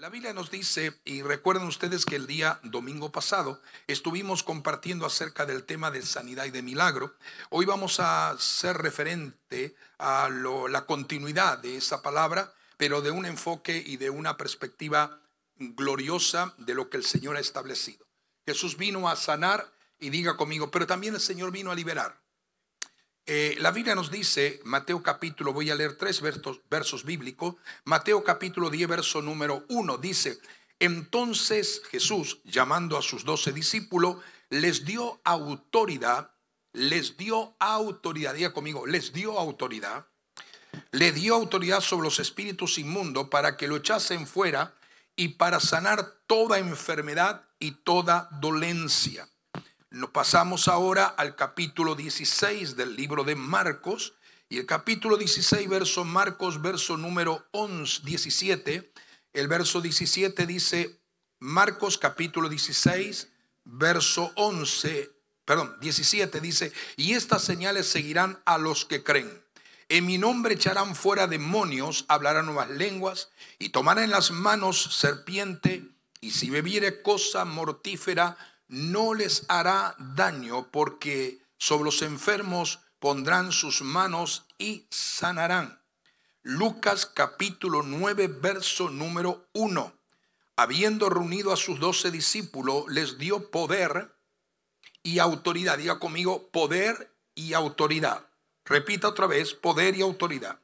La Biblia nos dice, y recuerden ustedes que el día domingo pasado estuvimos compartiendo acerca del tema de sanidad y de milagro. Hoy vamos a ser referente a la continuidad de esa palabra, pero de un enfoque y de una perspectiva gloriosa de lo que el Señor ha establecido. Jesús vino a sanar, y diga conmigo, pero también el Señor vino a liberar. La Biblia nos dice, Mateo capítulo, voy a leer 3 versos bíblicos. Mateo capítulo 10, verso número 1 dice: entonces Jesús, llamando a sus 12 discípulos, les dio autoridad, diga conmigo, les dio autoridad sobre los espíritus inmundos para que lo echasen fuera y para sanar toda enfermedad y toda dolencia. Nos pasamos ahora al capítulo 16 del libro de Marcos, y el capítulo 16, verso Marcos, verso número 17. El verso 17 dice, Marcos capítulo 16, verso 17 dice: y estas señales seguirán a los que creen. En mi nombre echarán fuera demonios, hablarán nuevas lenguas, y tomarán en las manos serpiente, y si bebiere cosa mortífera, no les hará daño, porque sobre los enfermos pondrán sus manos y sanarán. Lucas capítulo 9, verso número 1. Habiendo reunido a sus 12 discípulos, les dio poder y autoridad. Diga conmigo, poder y autoridad. Repita otra vez, poder y autoridad.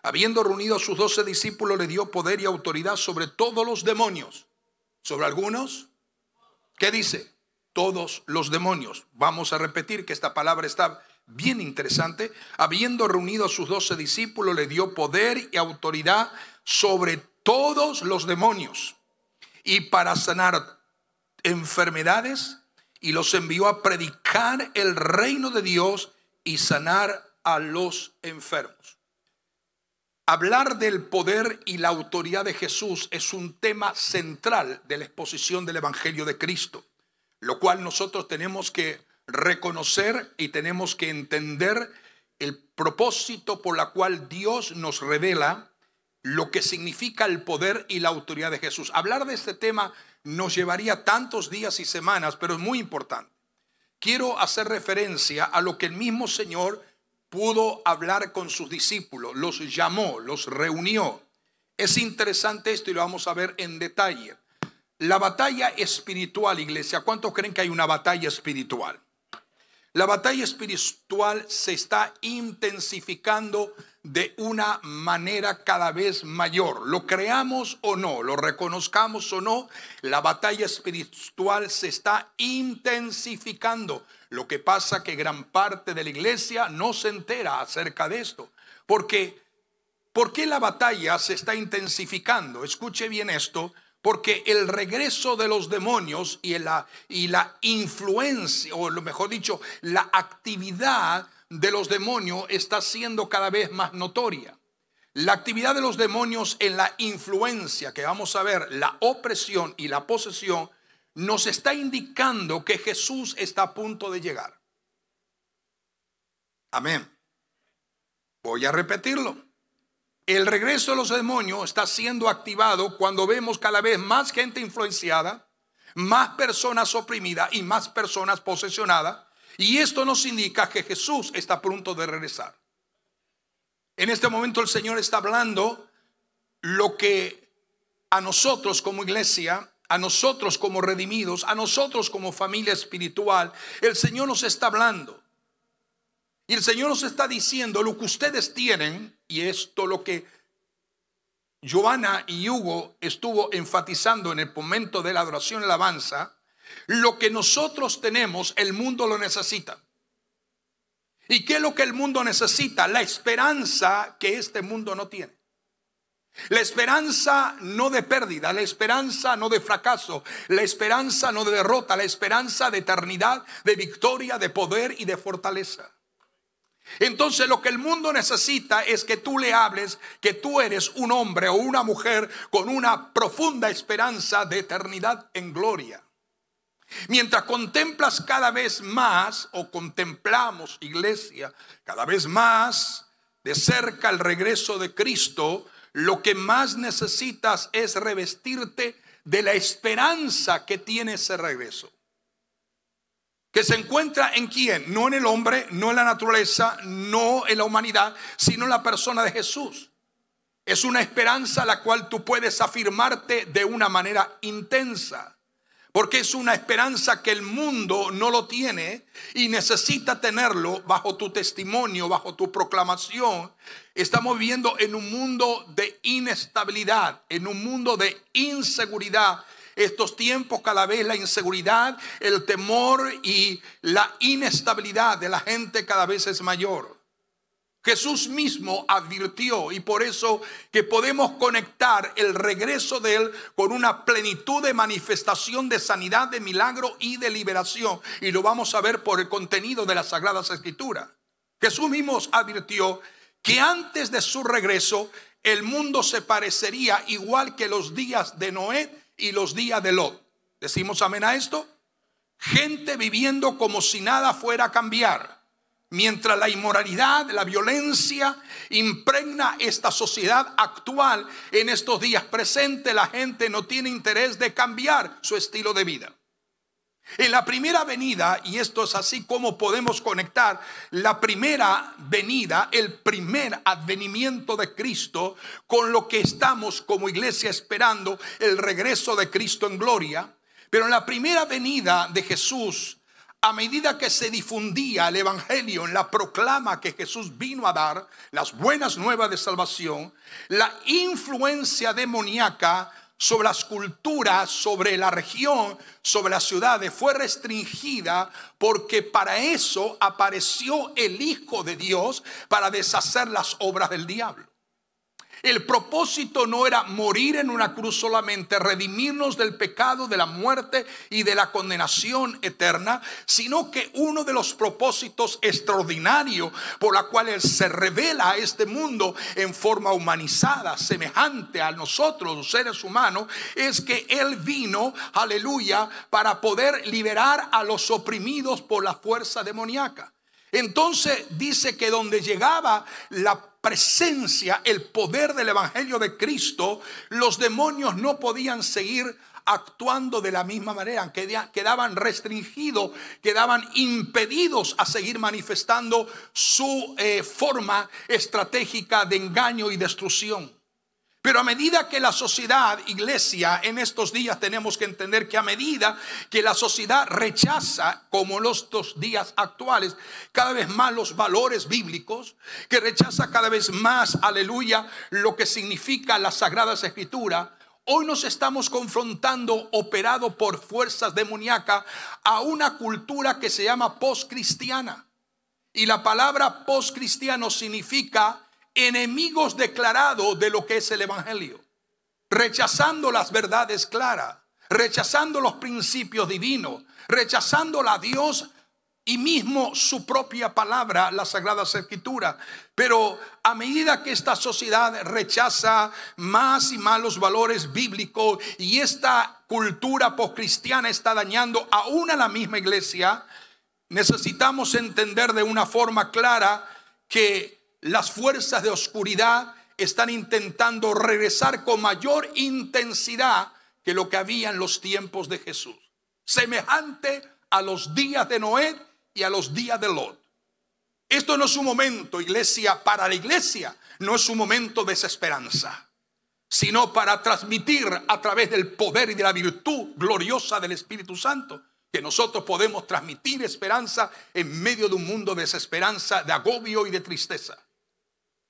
Habiendo reunido a sus 12 discípulos, les dio poder y autoridad sobre todos los demonios. ¿Sobre algunos? ¿Qué dice? Todos los demonios. Vamos a repetir que esta palabra está bien interesante. Habiendo reunido a sus 12 discípulos, le dio poder y autoridad sobre todos los demonios, y para sanar enfermedades, y los envió a predicar el reino de Dios y sanar a los enfermos. Hablar del poder y la autoridad de Jesús es un tema central de la exposición del Evangelio de Cristo, lo cual nosotros tenemos que reconocer y tenemos que entender el propósito por la cual Dios nos revela lo que significa el poder y la autoridad de Jesús. Hablar de este tema nos llevaría tantos días y semanas, pero es muy importante. Quiero hacer referencia a lo que el mismo Señor pudo hablar con sus discípulos, los llamó, los reunió. Es interesante esto y lo vamos a ver en detalle. La batalla espiritual, iglesia, ¿cuántos creen que hay una batalla espiritual? La batalla espiritual se está intensificando de una manera cada vez mayor. Lo creamos o no, lo reconozcamos o no, la batalla espiritual se está intensificando. Lo que pasa es que gran parte de la iglesia no se entera acerca de esto. ¿Por qué la batalla se está intensificando? Escuche bien esto. Porque el regreso de los demonios y la influencia, o lo mejor dicho, la actividad de los demonios está siendo cada vez más notoria. La actividad de los demonios en la influencia, que vamos a ver, la opresión y la posesión, nos está indicando que Jesús está a punto de llegar. Amén. Voy a repetirlo. El regreso de los demonios está siendo activado cuando vemos cada vez más gente influenciada, más personas oprimidas y más personas posesionadas. Y esto nos indica que Jesús está a punto de regresar. En este momento el Señor está hablando lo que a nosotros como iglesia, a nosotros como redimidos, a nosotros como familia espiritual, el Señor nos está hablando. Y el Señor nos está diciendo lo que ustedes tienen, y esto lo que Joana y Hugo estuvo enfatizando en el momento de la adoración y alabanza, lo que nosotros tenemos, el mundo lo necesita. ¿Y qué es lo que el mundo necesita? La esperanza que este mundo no tiene. La esperanza no de pérdida, la esperanza no de fracaso, la esperanza no de derrota, la esperanza de eternidad, de victoria, de poder y de fortaleza. Entonces lo que el mundo necesita es que tú le hables que tú eres un hombre o una mujer con una profunda esperanza de eternidad en gloria. Mientras contemplas cada vez más, o contemplamos, iglesia, cada vez más de cerca el regreso de Cristo, lo que más necesitas es revestirte de la esperanza que tiene ese regreso. Que se encuentra en quién, no en el hombre, no en la naturaleza, no en la humanidad, sino en la persona de Jesús. Es una esperanza a la cual tú puedes afirmarte de una manera intensa, porque es una esperanza que el mundo no lo tiene y necesita tenerlo bajo tu testimonio, bajo tu proclamación. Estamos viviendo en un mundo de inestabilidad, en un mundo de inseguridad. Estos tiempos, cada vez la inseguridad, el temor y la inestabilidad de la gente cada vez es mayor. Jesús mismo advirtió, y por eso que podemos conectar el regreso de Él con una plenitud de manifestación de sanidad, de milagro y de liberación. Y lo vamos a ver por el contenido de las Sagradas Escrituras. Jesús mismo advirtió que antes de su regreso el mundo se parecería igual que los días de Noé y los días de Lot. ¿Decimos amén a esto? Gente viviendo como si nada fuera a cambiar. Mientras la inmoralidad, la violencia impregna esta sociedad actual, en estos días presentes la gente no tiene interés de cambiar su estilo de vida. En la primera venida, y esto es así como podemos conectar la primera venida, el primer advenimiento de Cristo, con lo que estamos como iglesia esperando, el regreso de Cristo en gloria. Pero en la primera venida de Jesús, a medida que se difundía el evangelio, en la proclama que Jesús vino a dar, las buenas nuevas de salvación, la influencia demoníaca sobre las culturas, sobre la región, sobre las ciudades fue restringida, porque para eso apareció el Hijo de Dios, para deshacer las obras del diablo. El propósito no era morir en una cruz solamente, redimirnos del pecado, de la muerte y de la condenación eterna, sino que uno de los propósitos extraordinarios por la cual Él se revela a este mundo en forma humanizada, semejante a nosotros, los seres humanos, es que Él vino, aleluya, para poder liberar a los oprimidos por la fuerza demoníaca. Entonces dice que donde llegaba la presencia, el poder del evangelio de Cristo, los demonios no podían seguir actuando de la misma manera, quedaban restringidos, quedaban impedidos a seguir manifestando su forma estratégica de engaño y destrucción. Pero a medida que la sociedad, iglesia, en estos días tenemos que entender que a medida que la sociedad rechaza, como en estos días actuales, cada vez más los valores bíblicos, que rechaza cada vez más, aleluya, lo que significa las Sagradas Escrituras, hoy nos estamos confrontando, operado por fuerzas demoníacas, a una cultura que se llama postcristiana. Y la palabra postcristiano significa enemigos declarados de lo que es el evangelio, rechazando las verdades claras, rechazando los principios divinos, rechazando a Dios y mismo su propia palabra, las Sagradas Escrituras. Pero a medida que esta sociedad rechaza más y más los valores bíblicos y esta cultura postcristiana está dañando aún a la misma iglesia, necesitamos entender de una forma clara que las fuerzas de oscuridad están intentando regresar con mayor intensidad que lo que había en los tiempos de Jesús, semejante a los días de Noé y a los días de Lot. Esto no es un momento, iglesia, para la iglesia, no es un momento de desesperanza, sino para transmitir a través del poder y de la virtud gloriosa del Espíritu Santo, que nosotros podemos transmitir esperanza en medio de un mundo de desesperanza, de agobio y de tristeza.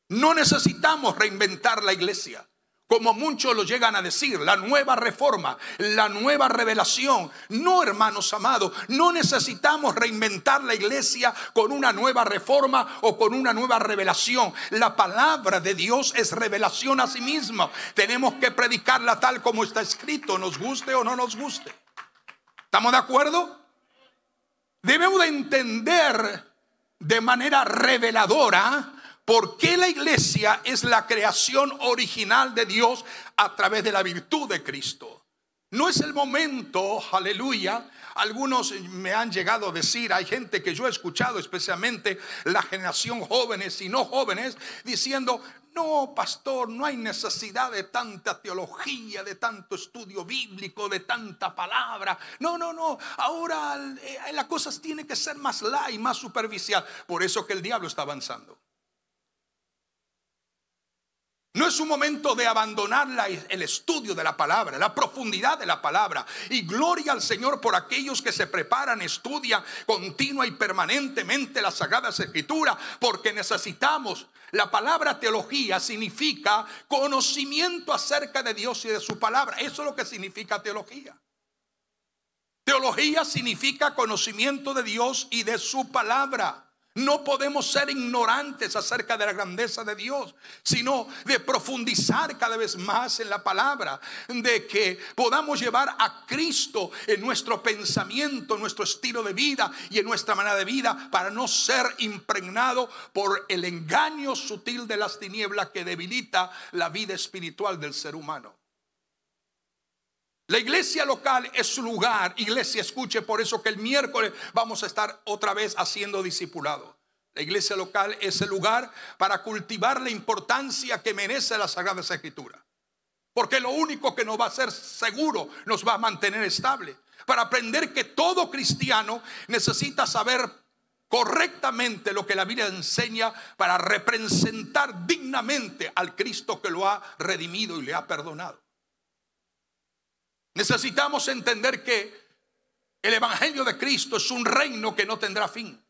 No necesitamos reinventar la iglesia, como muchos lo llegan a decir, la nueva reforma, la nueva revelación. No, hermanos amados, no necesitamos reinventar la iglesia con una nueva reforma o con una nueva revelación. La palabra de Dios es revelación a sí misma. Tenemos que predicarla tal como está escrito, nos guste o no nos guste. ¿Estamos de acuerdo? Debemos de entender de manera reveladora por qué la iglesia es la creación original de Dios a través de la virtud de Cristo. No es el momento, aleluya. Algunos me han llegado a decir, hay gente que yo he escuchado, especialmente la generación jóvenes y no jóvenes, diciendo: No, pastor, no hay necesidad de tanta teología, de tanto estudio bíblico, de tanta palabra. No. Ahora las cosas tienen que ser más light, más superficial. Por eso que el diablo está avanzando. No es un momento de abandonar el estudio de la palabra, la profundidad de la palabra. Y gloria al Señor por aquellos que se preparan, estudian continua y permanentemente las Sagradas Escrituras, porque necesitamos. La palabra teología significa conocimiento acerca de Dios y de su palabra. Eso es lo que significa teología. Teología significa conocimiento de Dios y de su palabra. No podemos ser ignorantes acerca de la grandeza de Dios, sino de profundizar cada vez más en la palabra, de que podamos llevar a Cristo en nuestro pensamiento, en nuestro estilo de vida y en nuestra manera de vida, para no ser impregnado por el engaño sutil de las tinieblas que debilita la vida espiritual del ser humano. La iglesia local es su lugar. Iglesia, escuche, por eso que el miércoles vamos a estar otra vez haciendo discipulado. La iglesia local es el lugar para cultivar la importancia que merece la Sagrada Escritura. Porque lo único que nos va a hacer seguro, nos va a mantener estable. Para aprender que todo cristiano necesita saber correctamente lo que la Biblia enseña para representar dignamente al Cristo que lo ha redimido y le ha perdonado. Necesitamos entender que el evangelio de Cristo es un reino que no tendrá fin.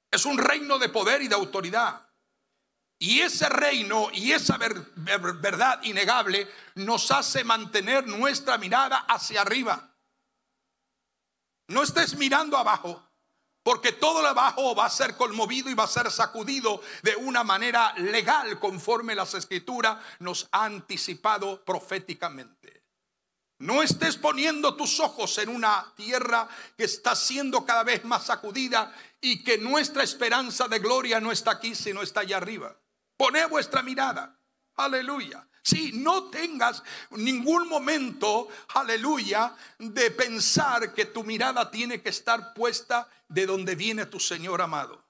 Es un reino de poder y de autoridad. Y ese reino y esa verdad innegable nos hace mantener nuestra mirada hacia arriba. No estés mirando abajo, porque todo lo abajo va a ser conmovido y va a ser sacudido de una manera legal, conforme las Escrituras nos han anticipado proféticamente. No estés poniendo tus ojos en una tierra que está siendo cada vez más sacudida y que nuestra esperanza de gloria no está aquí, sino está allá arriba. Poné vuestra mirada. Aleluya. Sí, no tengas ningún momento, aleluya, de pensar que tu mirada tiene que estar puesta de donde viene tu Señor amado.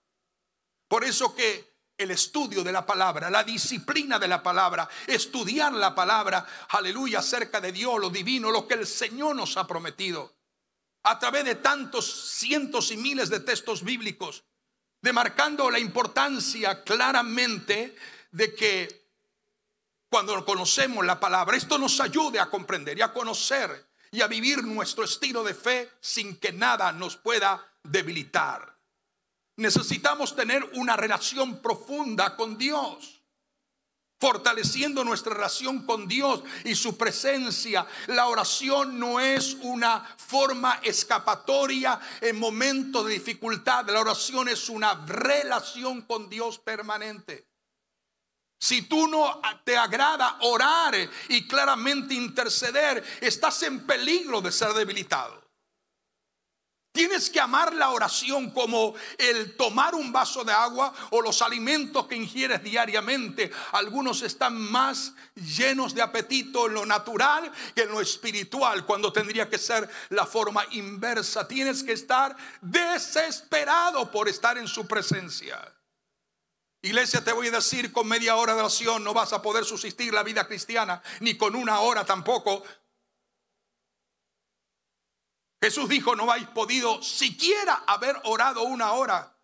Por eso que el estudio de la palabra, la disciplina de la palabra, estudiar la palabra, aleluya, acerca de Dios, lo divino, lo que el Señor nos ha prometido, a través de tantos cientos y miles de textos bíblicos, demarcando la importancia claramente de que cuando conocemos la palabra, esto nos ayude a comprender y a conocer y a vivir nuestro estilo de fe sin que nada nos pueda debilitar. Necesitamos tener una relación profunda con Dios, fortaleciendo nuestra relación con Dios y su presencia. La oración no es una forma escapatoria en momentos de dificultad. La oración es una relación con Dios permanente. Si tú no te agrada orar y claramente interceder, estás en peligro de ser debilitado. Tienes que amar la oración como el tomar un vaso de agua o los alimentos que ingieres diariamente. Algunos están más llenos de apetito en lo natural que en lo espiritual, cuando tendría que ser la forma inversa. Tienes que estar desesperado por estar en su presencia. Iglesia, te voy a decir, con media hora de oración no vas a poder subsistir la vida cristiana, ni con una hora tampoco. Jesús dijo: no habéis podido siquiera haber orado una hora.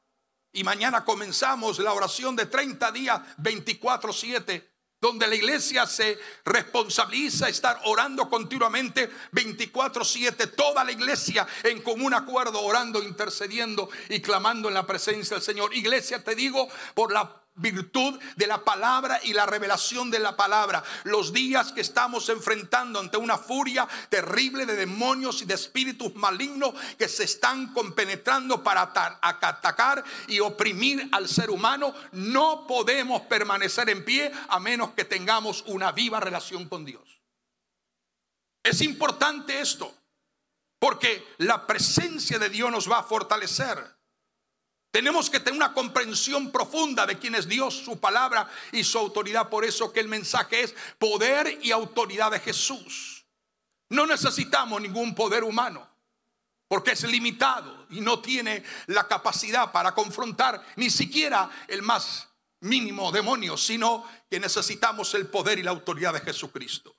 Y mañana comenzamos la oración de 30 días 24/7, donde la iglesia se responsabiliza estar orando continuamente 24/7. Toda la iglesia en común acuerdo, orando, intercediendo y clamando en la presencia del Señor. Iglesia, te digo, por la virtud de la palabra y la revelación de la palabra, los días que estamos enfrentando ante una furia terrible de demonios y de espíritus malignos que se están compenetrando para atacar y oprimir al ser humano, no podemos permanecer en pie a menos que tengamos una viva relación con Dios. Es importante esto, porque la presencia de Dios nos va a fortalecer. Tenemos que tener una comprensión profunda de quién es Dios, su palabra y su autoridad. Por eso que el mensaje es poder y autoridad de Jesús. No necesitamos ningún poder humano, porque es limitado y no tiene la capacidad para confrontar ni siquiera el más mínimo demonios, sino que necesitamos el poder y la autoridad de Jesucristo.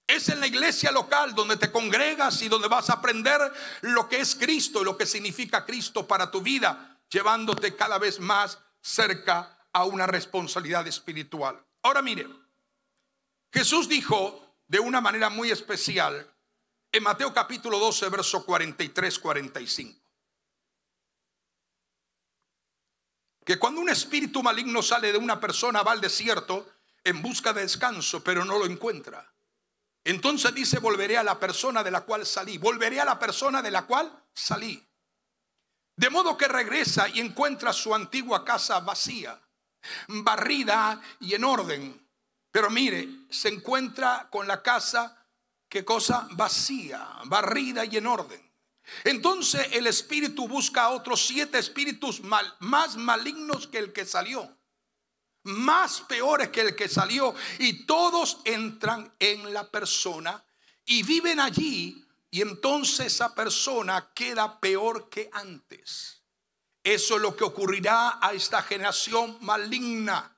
Es en la iglesia local donde te congregas y donde vas a aprender lo que es Cristo y lo que significa Cristo para tu vida, llevándote cada vez más cerca a una responsabilidad espiritual. Ahora mire, Jesús dijo de una manera muy especial en Mateo capítulo 12, verso 43-45, que cuando un espíritu maligno sale de una persona va al desierto en busca de descanso, pero no lo encuentra. Entonces dice: volveré a la persona de la cual salí. Volveré a la persona de la cual salí. De modo que regresa y encuentra su antigua casa vacía, barrida y en orden. Pero mire, se encuentra con la casa, ¿qué cosa? Vacía, barrida y en orden. Entonces el espíritu busca a otros 7 espíritus más malignos que el que salió, más peores que el que salió, y todos entran en la persona y viven allí, y entonces esa persona queda peor que antes. Eso es lo que ocurrirá a esta generación maligna.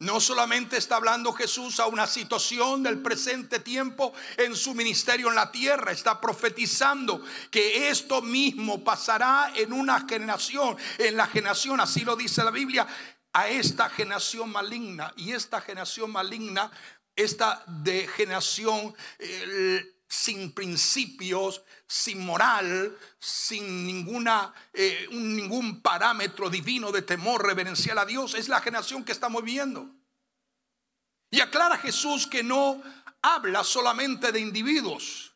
No solamente está hablando Jesús a una situación del presente tiempo en su ministerio en la tierra, está profetizando que esto mismo pasará en una generación, en la generación, así lo dice la Biblia, a esta generación maligna. Y esta generación maligna, esta de generación sin principios, sin moral, sin ningún parámetro divino de temor reverencial a Dios, es la generación que estamos viendo. Y aclara Jesús que no habla solamente de individuos,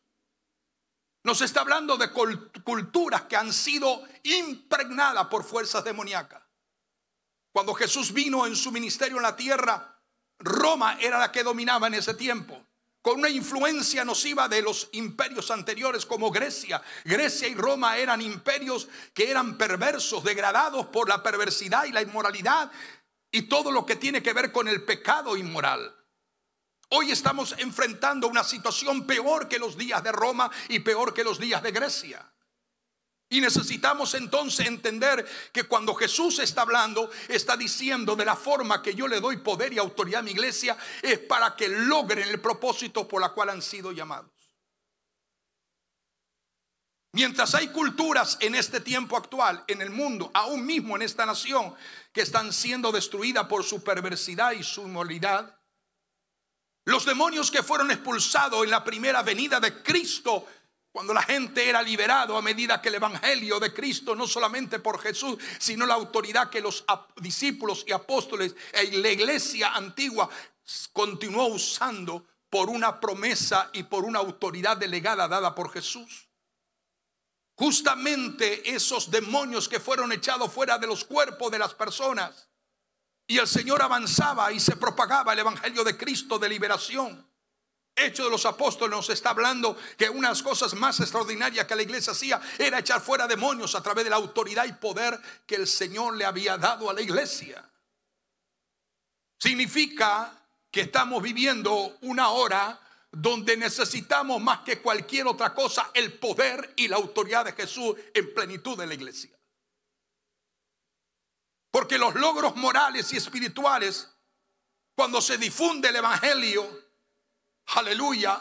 nos está hablando de culturas que han sido impregnadas por fuerzas demoníacas. Cuando Jesús vino en su ministerio en la tierra, Roma era la que dominaba en ese tiempo, con una influencia nociva de los imperios anteriores como Grecia. Grecia y Roma eran imperios que eran perversos, degradados por la perversidad y la inmoralidad y todo lo que tiene que ver con el pecado inmoral. Hoy estamos enfrentando una situación peor que los días de Roma y peor que los días de Grecia. Y necesitamos entonces entender que cuando Jesús está hablando, está diciendo de la forma que yo le doy poder y autoridad a mi iglesia, es para que logren el propósito por la cual han sido llamados. Mientras hay culturas en este tiempo actual, en el mundo, aún mismo en esta nación, que están siendo destruidas por su perversidad y su inmoralidad, los demonios que fueron expulsados en la primera venida de Cristo, cuando la gente era liberado a medida que el evangelio de Cristo, no solamente por Jesús, sino la autoridad que los discípulos y apóstoles y la iglesia antigua continuó usando por una promesa y por una autoridad delegada dada por Jesús. Justamente esos demonios que fueron echados fuera de los cuerpos de las personas, y el Señor avanzaba y se propagaba el evangelio de Cristo de liberación. Hechos de los Apóstoles nos está hablando que una de las cosas más extraordinarias que la iglesia hacía era echar fuera demonios a través de la autoridad y poder que el Señor le había dado a la iglesia. Significa que estamos viviendo una hora donde necesitamos más que cualquier otra cosa el poder y la autoridad de Jesús en plenitud de la iglesia. Porque los logros morales y espirituales, cuando se difunde el evangelio, aleluya,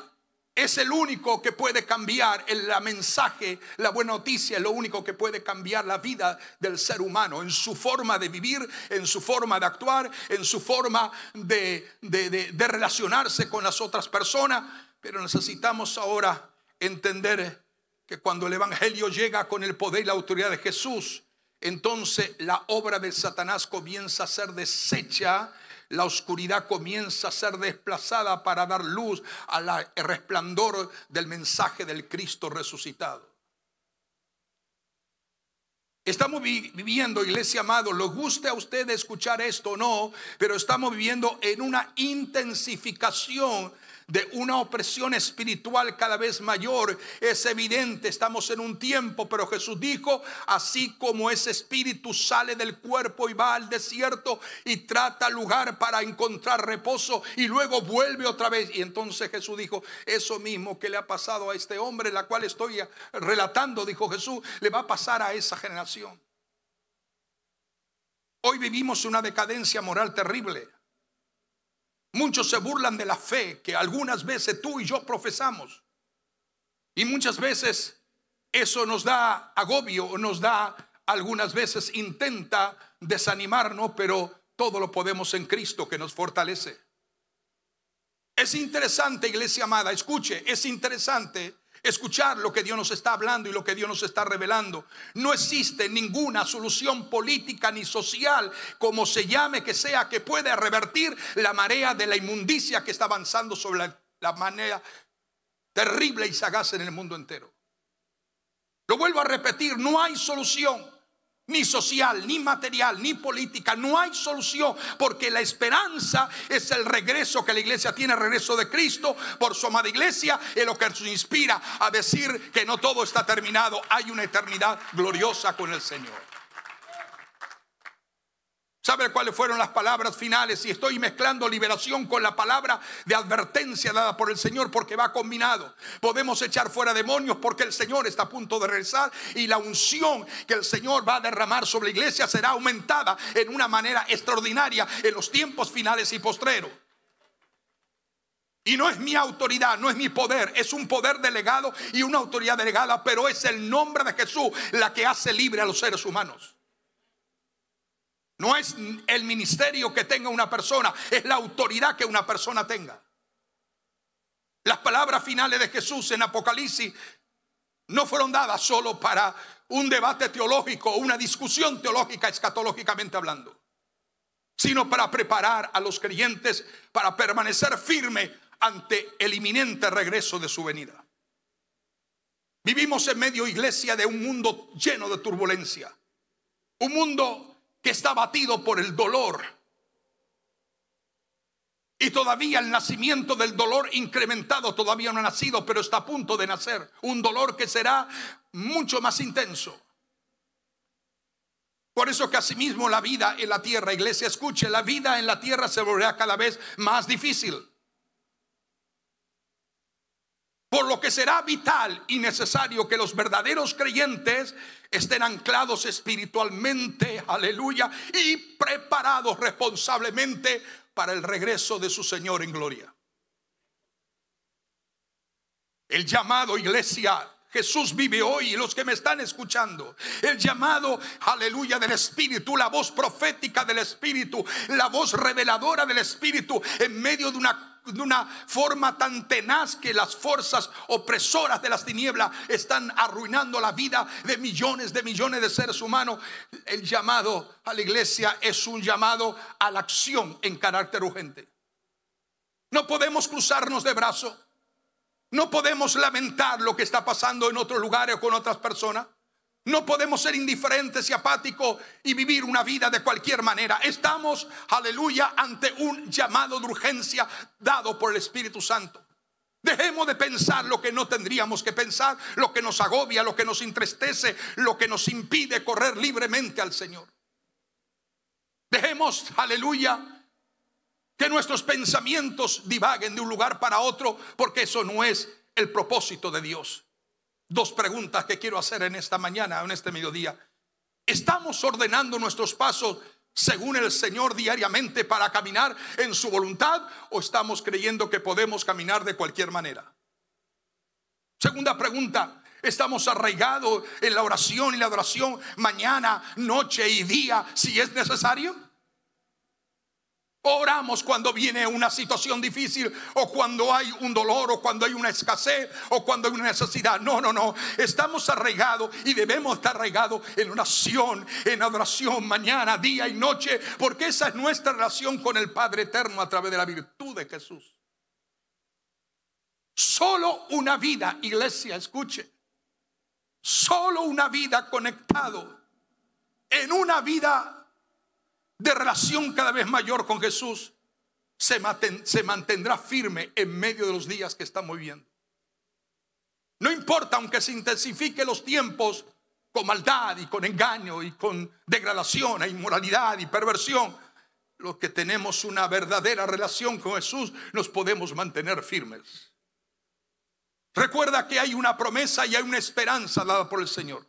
es el único que puede cambiar el mensaje, la buena noticia, es lo único que puede cambiar la vida del ser humano en su forma de vivir, en su forma de actuar, en su forma de relacionarse con las otras personas. Pero necesitamos ahora entender que cuando el evangelio llega con el poder y la autoridad de Jesús, entonces la obra de Satanás comienza a ser deshecha. La oscuridad comienza a ser desplazada para dar luz al resplandor del mensaje del Cristo resucitado. Estamos viviendo, iglesia amado, les guste a usted escuchar esto o no, pero estamos viviendo en una intensificación de una opresión espiritual cada vez mayor. Es evidente, estamos en un tiempo, pero Jesús dijo: así como ese espíritu sale del cuerpo y va al desierto y trata lugar para encontrar reposo y luego vuelve otra vez. Y entonces Jesús dijo: eso mismo que le ha pasado a este hombre, la cual estoy relatando, dijo Jesús, le va a pasar a esa generación. Hoy vivimos una decadencia moral terrible. Muchos se burlan de la fe que algunas veces tú y yo profesamos. Y muchas veces eso nos da agobio, nos da, algunas veces intenta desanimarnos, pero todo lo podemos en Cristo que nos fortalece. Es interesante, iglesia amada, escuche, es interesante escuchar lo que Dios nos está hablando y lo que Dios nos está revelando. No existe ninguna solución política ni social, como se llame que sea, que pueda revertir la marea de la inmundicia que está avanzando sobre la manera terrible y sagaz en el mundo entero. Lo vuelvo a repetir, no hay solución. Ni social, ni material, ni política. No hay solución, porque la esperanza es el regreso que la iglesia tiene, el regreso de Cristo por su amada iglesia. Es lo que nos inspira a decir que no todo está terminado. Hay una eternidad gloriosa con el Señor. ¿Sabe cuáles fueron las palabras finales? Y estoy mezclando liberación con la palabra de advertencia dada por el Señor, porque va combinado. Podemos echar fuera demonios porque el Señor está a punto de regresar, y la unción que el Señor va a derramar sobre la iglesia será aumentada en una manera extraordinaria en los tiempos finales y postreros. Y no es mi autoridad, no es mi poder, es un poder delegado y una autoridad delegada, pero es el nombre de Jesús la que hace libre a los seres humanos. No es el ministerio que tenga una persona, es la autoridad que una persona tenga. Las palabras finales de Jesús en Apocalipsis no fueron dadas solo para un debate teológico o una discusión teológica escatológicamente hablando, sino para preparar a los creyentes para permanecer firme ante el inminente regreso de su venida. Vivimos en medio, iglesia, de un mundo lleno de turbulencia, un mundo que está abatido por el dolor, y todavía el nacimiento del dolor incrementado todavía no ha nacido, pero está a punto de nacer un dolor que será mucho más intenso. Por eso que asimismo la vida en la tierra, iglesia, escuche, la vida en la tierra se volverá cada vez más difícil. Por lo que será vital y necesario que los verdaderos creyentes estén anclados espiritualmente, aleluya, y preparados responsablemente para el regreso de su Señor en gloria. El llamado, iglesia, Jesús vive hoy, y los que me están escuchando, el llamado, aleluya, del Espíritu, la voz profética del Espíritu, la voz reveladora del Espíritu, en medio de una forma tan tenaz que las fuerzas opresoras de las tinieblas están arruinando la vida de millones de seres humanos. El llamado a la iglesia es un llamado a la acción en carácter urgente. No podemos cruzarnos de brazos. No podemos lamentar lo que está pasando en otros lugares o con otras personas. No podemos ser indiferentes y apáticos y vivir una vida de cualquier manera. Estamos, aleluya, ante un llamado de urgencia dado por el Espíritu Santo. Dejemos de pensar lo que no tendríamos que pensar, lo que nos agobia, lo que nos entristece, lo que nos impide correr libremente al Señor. Dejemos, aleluya, que nuestros pensamientos divaguen de un lugar para otro, porque eso no es el propósito de Dios. Dos preguntas que quiero hacer en esta mañana, en este mediodía. ¿Estamos ordenando nuestros pasos según el Señor diariamente para caminar en su voluntad, o estamos creyendo que podemos caminar de cualquier manera? Segunda pregunta, ¿estamos arraigados en la oración y la adoración mañana, noche y día si es necesario? Oramos cuando viene una situación difícil, o cuando hay un dolor, o cuando hay una escasez, o cuando hay una necesidad. No. Estamos arraigados, y debemos estar arraigados en oración, en adoración mañana, día y noche, porque esa es nuestra relación con el Padre eterno a través de la virtud de Jesús. Solo una vida, iglesia, escuche, solo una vida conectado en una vida de relación cada vez mayor con Jesús se mantendrá firme en medio de los días que estamos viviendo. No importa, aunque se intensifiquen los tiempos con maldad y con engaño y con degradación e inmoralidad y perversión, los que tenemos una verdadera relación con Jesús nos podemos mantener firmes. Recuerda que hay una promesa y hay una esperanza dada por el Señor.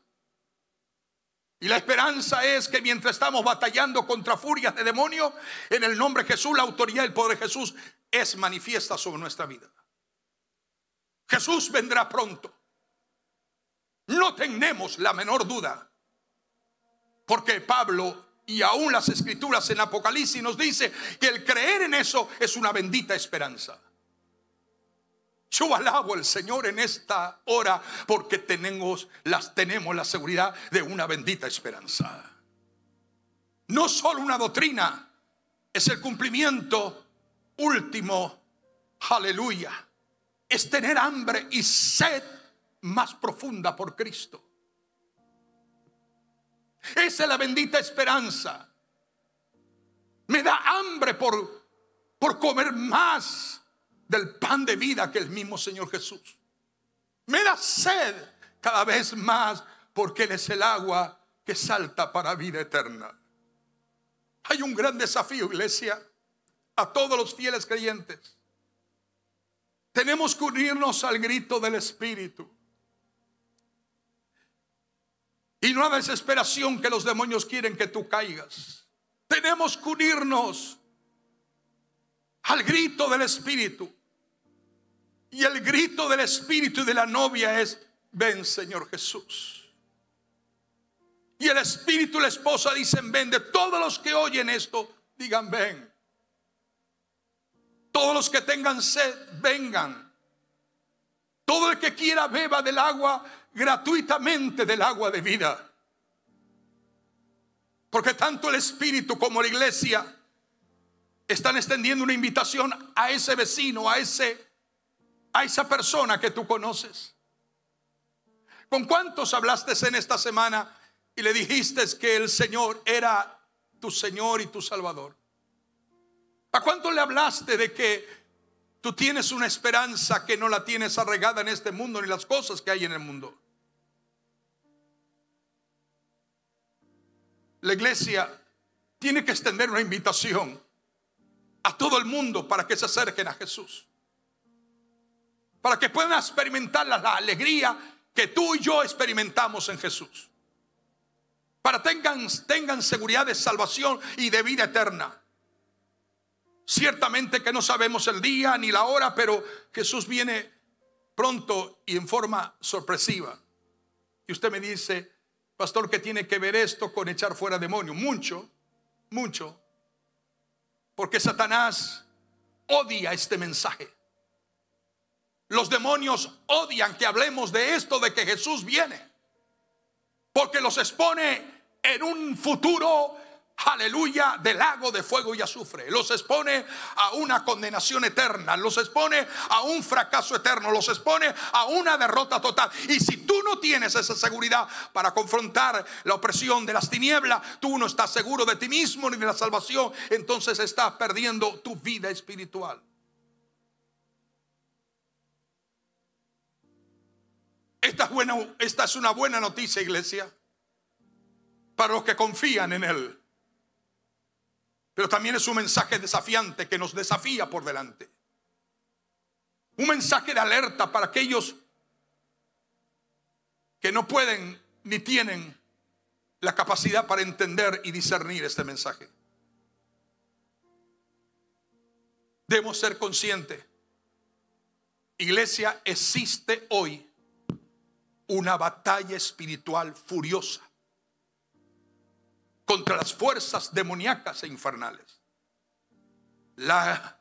Y la esperanza es que mientras estamos batallando contra furias de demonios, en el nombre de Jesús, la autoridad y el poder de Jesús es manifiesta sobre nuestra vida. Jesús vendrá pronto. No tenemos la menor duda, porque Pablo y aún las escrituras en Apocalipsis nos dice que el creer en eso es una bendita esperanza. Yo alabo al Señor en esta hora porque tenemos la seguridad de una bendita esperanza. No solo una doctrina, es el cumplimiento último. Aleluya. Es tener hambre y sed más profunda por Cristo. Esa es la bendita esperanza. Me da hambre por comer más del pan de vida que el mismo Señor Jesús. Me da sed cada vez más porque Él es el agua que salta para vida eterna. Hay un gran desafío, iglesia, a todos los fieles creyentes. Tenemos que unirnos al grito del Espíritu. Y no a desesperación que los demonios quieren que tú caigas. Tenemos que unirnos al grito del Espíritu. Y el grito del Espíritu y de la novia es: ven, Señor Jesús. Y el Espíritu y la esposa dicen: ven. De todos los que oyen esto, digan: ven. Todos los que tengan sed, vengan. Todo el que quiera beba del agua gratuitamente, del agua de vida. Porque tanto el Espíritu como la iglesia están extendiendo una invitación a ese vecino, a esa persona que tú conoces. ¿Con cuántos hablaste en esta semana y le dijiste que el Señor era tu Señor y tu Salvador? ¿A cuánto le hablaste de que tú tienes una esperanza que no la tienes arraigada en este mundo ni las cosas que hay en el mundo? La iglesia tiene que extender una invitación a todo el mundo para que se acerquen a Jesús, para que puedan experimentar la alegría que tú y yo experimentamos en Jesús, para tengan seguridad de salvación y de vida eterna. Ciertamente que no sabemos el día ni la hora, pero Jesús viene pronto y en forma sorpresiva. Y usted me dice: pastor, ¿qué tiene que ver esto con echar fuera demonios? Mucho, mucho. Porque Satanás odia este mensaje. Los demonios odian que hablemos de esto, de que Jesús viene, porque los expone en un futuro, aleluya, de lago de fuego y azufre. Los expone a una condenación eterna, los expone a un fracaso eterno, los expone a una derrota total. Y si tú no tienes esa seguridad para confrontar la opresión de las tinieblas, tú no estás seguro de ti mismo ni de la salvación, entonces estás perdiendo tu vida espiritual. Esta es una buena noticia, iglesia, para los que confían en Él. Pero también es un mensaje desafiante que nos desafía por delante. Un mensaje de alerta para aquellos que no pueden ni tienen la capacidad para entender y discernir este mensaje. Debemos ser conscientes. Iglesia, existe hoy una batalla espiritual furiosa contra las fuerzas demoníacas e infernales. La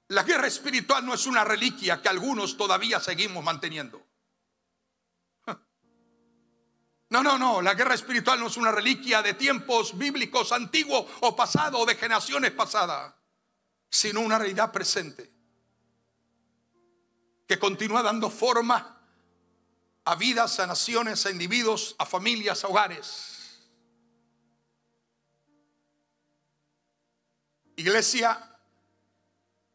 guerra espiritual no es una reliquia que algunos todavía seguimos manteniendo. No, la guerra espiritual no es una reliquia de tiempos bíblicos antiguos o pasados o de generaciones pasadas, sino una realidad presente que continúa dando forma a vidas, a naciones, a individuos, a familias, a hogares. Iglesia,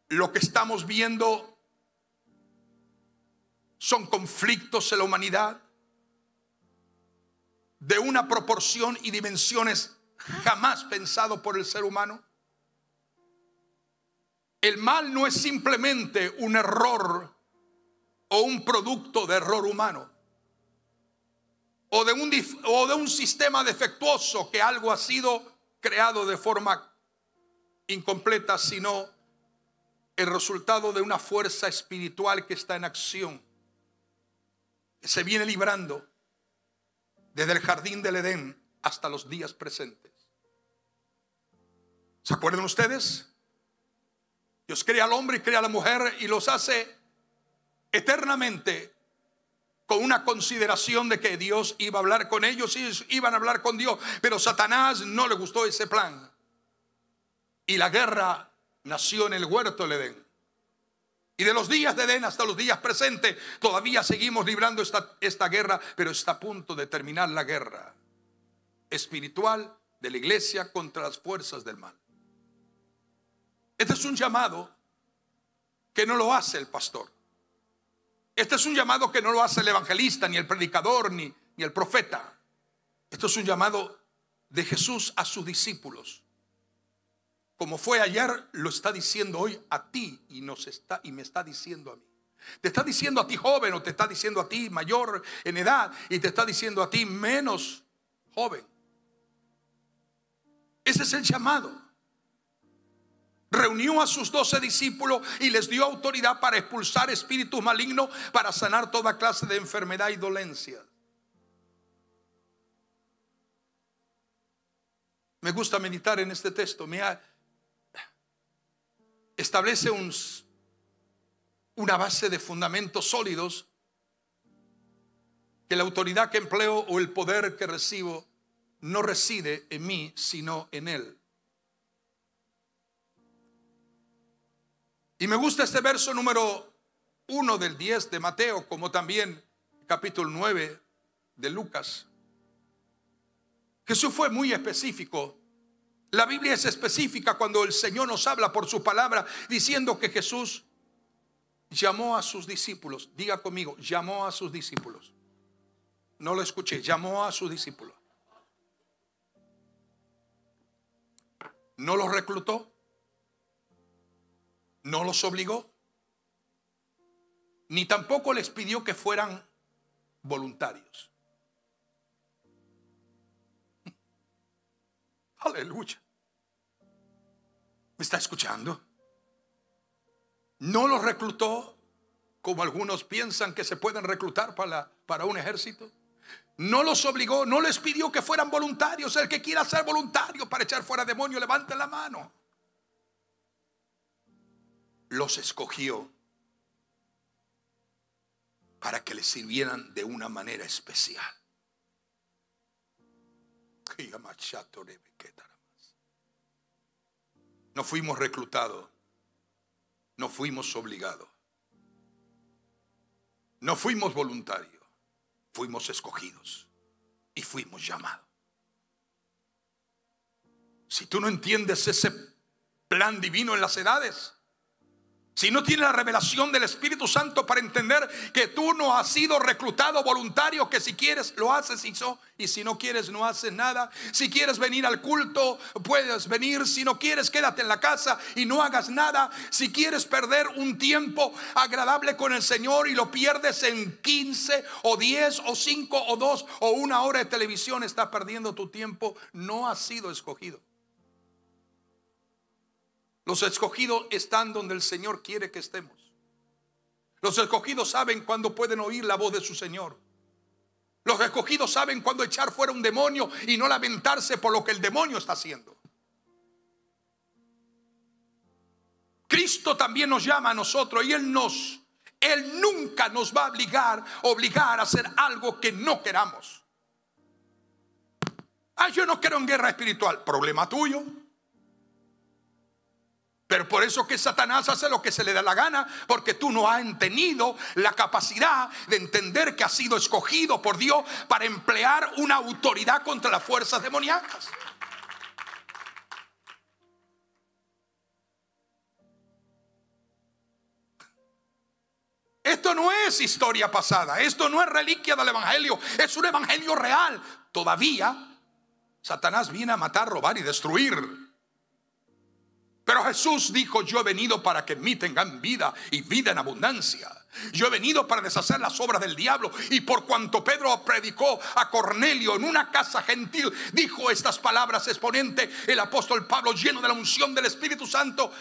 lo que estamos viendo son conflictos en la humanidad de una proporción y dimensiones jamás pensado por el ser humano. El mal no es simplemente un error o un producto de error humano. o de un sistema defectuoso, que algo ha sido creado de forma incompleta, sino el resultado de una fuerza espiritual que está en acción, que se viene librando desde el jardín del Edén hasta los días presentes. ¿Se acuerdan ustedes? Dios crea al hombre y crea a la mujer y los hace eternamente con una consideración de que Dios iba a hablar con ellos y ellos iban a hablar con Dios. Pero a Satanás no le gustó ese plan. Y la guerra nació en el huerto del Edén. Y de los días de Edén hasta los días presentes todavía seguimos librando esta guerra, pero está a punto de terminar la guerra espiritual de la iglesia contra las fuerzas del mal. Este es un llamado que no lo hace el pastor. Este es un llamado que no lo hace el evangelista, ni el predicador, ni el profeta. Esto es un llamado de Jesús a sus discípulos. Como fue ayer, lo está diciendo hoy a ti y me está diciendo a mí. Te está diciendo a ti joven, o te está diciendo a ti mayor en edad, y te está diciendo a ti menos joven. Ese es el llamado. Reunió a sus 12 discípulos y les dio autoridad para expulsar espíritus malignos, para sanar toda clase de enfermedad y dolencia. Me gusta meditar en este texto. Establece una base de fundamentos sólidos, que la autoridad que empleo o el poder que recibo no reside en mí, sino en Él. Y me gusta este verso número 1 del 10 de Mateo, como también capítulo 9 de Lucas. Jesús fue muy específico. La Biblia es específica cuando el Señor nos habla por su palabra, diciendo que Jesús llamó a sus discípulos. Diga conmigo, llamó a sus discípulos. No lo escuché, llamó a sus discípulos. No los reclutó, no los obligó, ni tampoco les pidió que fueran voluntarios. Aleluya. ¿Me está escuchando? No los reclutó como algunos piensan que se pueden reclutar para un ejército. No los obligó, no les pidió que fueran voluntarios. El que quiera ser voluntario para echar fuera demonios, levante la mano. Los escogió para que les sirvieran de una manera especial. No fuimos reclutados, no fuimos obligados, no fuimos voluntarios, fuimos escogidos y fuimos llamados. Si tú no entiendes ese plan divino en las edades, si no tienes la revelación del Espíritu Santo para entender que tú no has sido reclutado voluntario, que si quieres lo haces y si no quieres no haces nada. Si quieres venir al culto puedes venir, si no quieres quédate en la casa y no hagas nada. Si quieres perder un tiempo agradable con el Señor y lo pierdes en 15 o 10 o 5 o 2 o 1 hora de televisión, estás perdiendo tu tiempo. No has sido escogido. Los escogidos están donde el Señor quiere que estemos. Los escogidos saben cuándo pueden oír la voz de su Señor. Los escogidos saben cuándo echar fuera un demonio y no lamentarse por lo que el demonio está haciendo. Cristo también nos llama a nosotros y Él nunca nos va a obligar a hacer algo que no queramos. Yo no quiero en guerra espiritual. Problema tuyo. Pero por eso que Satanás hace lo que se le da la gana, porque tú no has tenido la capacidad de entender que has sido escogido por Dios para emplear una autoridad contra las fuerzas demoníacas. Esto no es historia pasada, esto no es reliquia del evangelio, es un evangelio real. Todavía Satanás viene a matar, robar y destruir. Pero Jesús dijo: yo he venido para que en mí tengan vida y vida en abundancia. Yo he venido para deshacer las obras del diablo. Y por cuanto Pedro predicó a Cornelio en una casa gentil, dijo estas palabras exponente el apóstol Pablo, lleno de la unción del Espíritu Santo.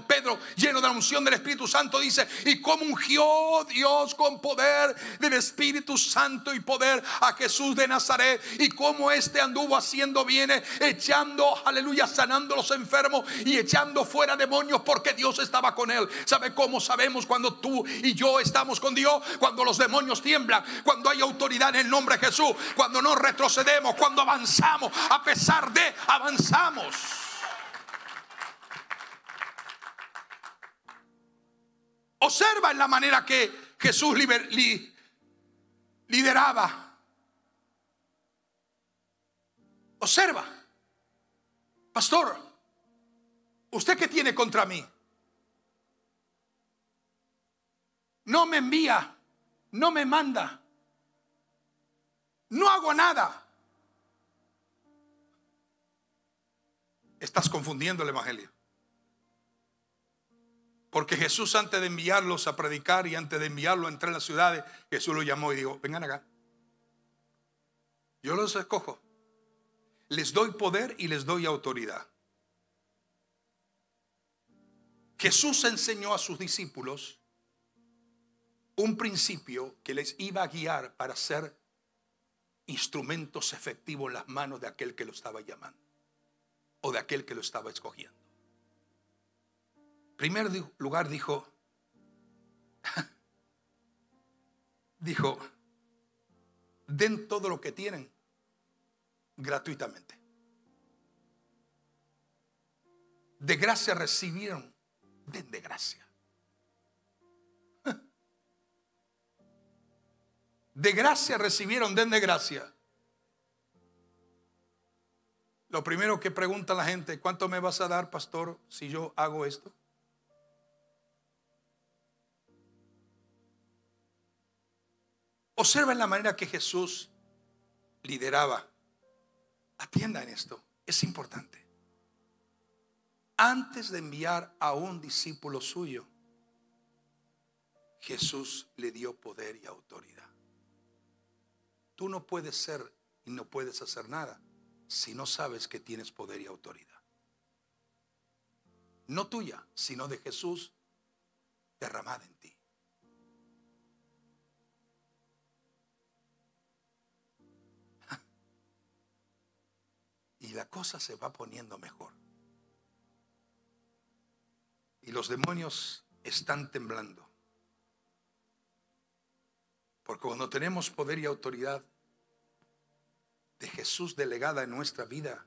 Pedro, lleno de la unción del Espíritu Santo, dice: y cómo ungió Dios con poder del Espíritu Santo y poder a Jesús de Nazaret, y cómo este anduvo haciendo bienes, echando, aleluya, sanando los enfermos y echando fuera demonios, porque Dios estaba con él. ¿Sabe cómo sabemos cuando tú y yo estamos con Dios? Cuando los demonios tiemblan, cuando hay autoridad en el nombre de Jesús, cuando no retrocedemos, cuando avanzamos, a pesar de avanzamos. Observa en la manera que Jesús lideraba. Observa: pastor, ¿usted qué tiene contra mí? No me envía, no me manda, no hago nada. Estás confundiendo el evangelio. Porque Jesús, antes de enviarlos a predicar y antes de enviarlos a entrar en las ciudades, Jesús los llamó y dijo: vengan acá, yo los escojo, les doy poder y les doy autoridad. Jesús enseñó a sus discípulos un principio que les iba a guiar para ser instrumentos efectivos en las manos de aquel que lo estaba llamando o de aquel que lo estaba escogiendo. En primer lugar dijo, den todo lo que tienen gratuitamente. De gracia recibieron, den de gracia. De gracia recibieron, den de gracia. Lo primero que pregunta la gente: ¿cuánto me vas a dar, pastor, si yo hago esto? Observen la manera que Jesús lideraba. Atienda en esto, es importante. Antes de enviar a un discípulo suyo, Jesús le dio poder y autoridad. Tú no puedes ser y no puedes hacer nada si no sabes que tienes poder y autoridad. No tuya, sino de Jesús derramada en ti. Y la cosa se va poniendo mejor. Y los demonios están temblando. Porque cuando tenemos poder y autoridad de Jesús delegada en nuestra vida,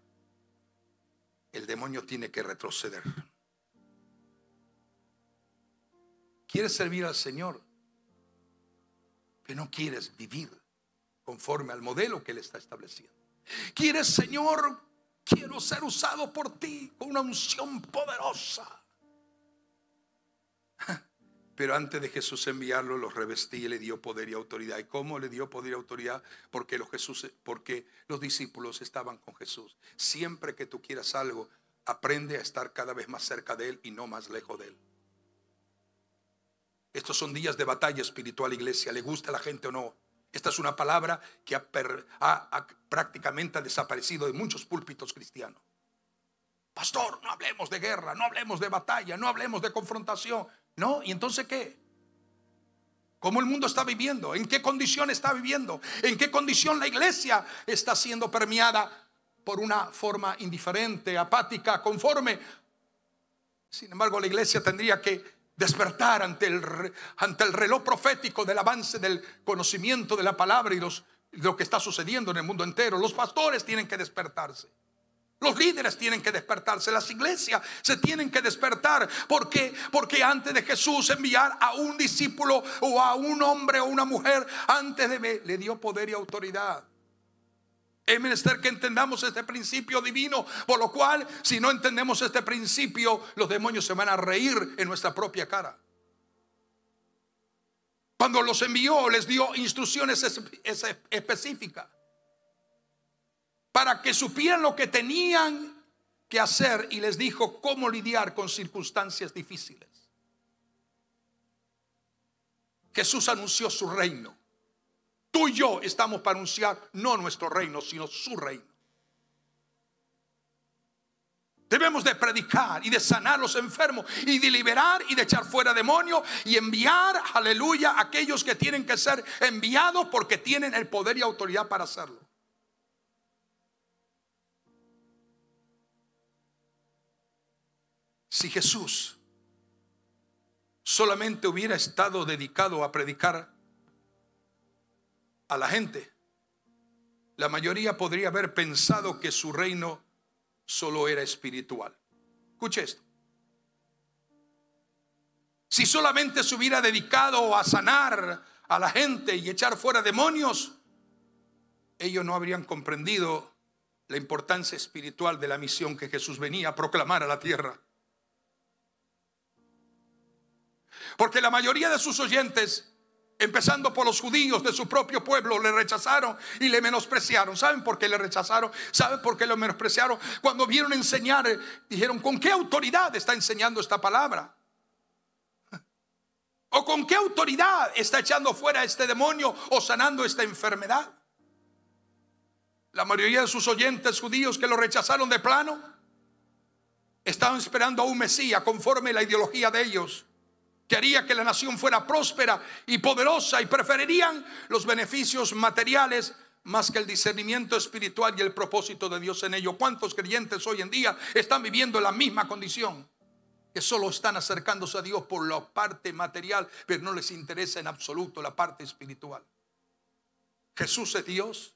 el demonio tiene que retroceder. Quieres servir al Señor, pero no quieres vivir conforme al modelo que Él está estableciendo. Quieres: Señor, quiero ser usado por ti con una unción poderosa. Pero antes de Jesús enviarlo, los revestí y le dio poder y autoridad. ¿Y cómo le dio poder y autoridad? Porque los discípulos estaban con Jesús. Siempre que tú quieras algo, aprende a estar cada vez más cerca de Él y no más lejos de Él. Estos son días de batalla espiritual, iglesia. ¿Le gusta a la gente o no? Esta es una palabra que prácticamente ha desaparecido de muchos púlpitos cristianos. Pastor, no hablemos de guerra, no hablemos de batalla, no hablemos de confrontación. No, ¿y entonces qué? ¿Cómo el mundo está viviendo? ¿En qué condición está viviendo? ¿En qué condición la iglesia está siendo permeada por una forma indiferente, apática, conforme? Sin embargo, la iglesia tendría que despertar ante el reloj profético del avance del conocimiento de la palabra y lo que está sucediendo en el mundo entero. Los pastores tienen que despertarse. Los líderes tienen que despertarse. Las iglesias se tienen que despertar. ¿Por qué? Porque antes de Jesús enviar a un discípulo o a un hombre o una mujer, le dio poder y autoridad. Es menester que entendamos este principio divino, por lo cual, si no entendemos este principio, los demonios se van a reír en nuestra propia cara. Cuando los envió, les dio instrucciones específicas para que supieran lo que tenían que hacer, y les dijo cómo lidiar con circunstancias difíciles. Jesús anunció su reino. Tú y yo estamos para anunciar no nuestro reino, sino su reino. Debemos de predicar y de sanar a los enfermos y de liberar y de echar fuera demonios y enviar, aleluya, a aquellos que tienen que ser enviados porque tienen el poder y autoridad para hacerlo. Si Jesús solamente hubiera estado dedicado a predicar a la gente, la mayoría podría haber pensado que su reino solo era espiritual. Escuche esto. Si solamente se hubiera dedicado a sanar a la gente y echar fuera demonios, ellos no habrían comprendido la importancia espiritual de la misión que Jesús venía a proclamar a la tierra. Porque la mayoría de sus oyentes, empezando por los judíos de su propio pueblo, le rechazaron y le menospreciaron. ¿Saben por qué le rechazaron? ¿Saben por qué lo menospreciaron? Cuando vieron enseñar, dijeron: ¿con qué autoridad está enseñando esta palabra? ¿O con qué autoridad está echando fuera este demonio o sanando esta enfermedad? La mayoría de sus oyentes judíos que lo rechazaron de plano estaban esperando a un Mesías conforme a la ideología de ellos, que haría que la nación fuera próspera y poderosa, y preferirían los beneficios materiales más que el discernimiento espiritual y el propósito de Dios en ello. ¿Cuántos creyentes hoy en día están viviendo en la misma condición? Que solo están acercándose a Dios por la parte material, pero no les interesa en absoluto la parte espiritual. Jesús es Dios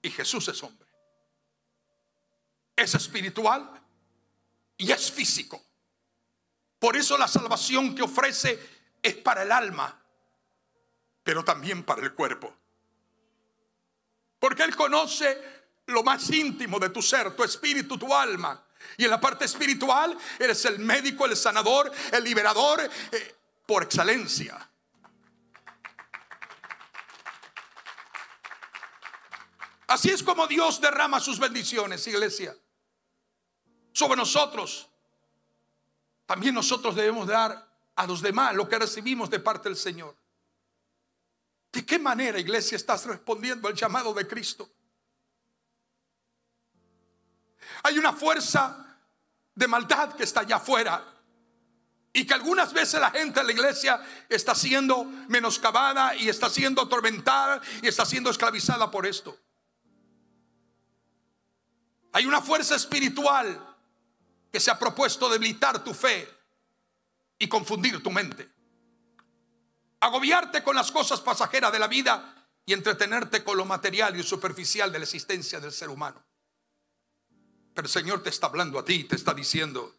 y Jesús es hombre. Es espiritual y es físico. Por eso la salvación que ofrece es para el alma, pero también para el cuerpo. Porque Él conoce lo más íntimo de tu ser, tu espíritu, tu alma. Y en la parte espiritual eres el médico, el sanador, el liberador por excelencia. Así es como Dios derrama sus bendiciones, iglesia, sobre nosotros. También nosotros debemos dar a los demás lo que recibimos de parte del Señor. ¿De qué manera, iglesia, estás respondiendo al llamado de Cristo? Hay una fuerza de maldad que está allá afuera, y que algunas veces la gente de la iglesia está siendo menoscabada y está siendo atormentada y está siendo esclavizada por esto. Hay una fuerza espiritual que se ha propuesto debilitar tu fe y confundir tu mente, agobiarte con las cosas pasajeras de la vida y entretenerte con lo material y superficial de la existencia del ser humano. Pero el Señor te está hablando a ti, te está diciendo: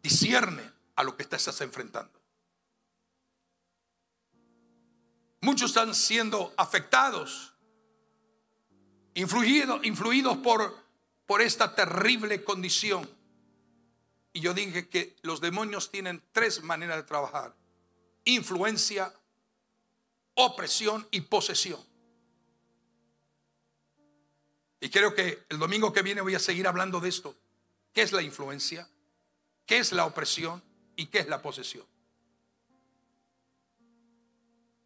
discierne a lo que te estás enfrentando. Muchos están siendo afectados, influidos por esta terrible condición. Y yo dije que los demonios tienen tres maneras de trabajar: influencia, opresión y posesión. Y creo que el domingo que viene voy a seguir hablando de esto. ¿Qué es la influencia? ¿Qué es la opresión? ¿Y qué es la posesión?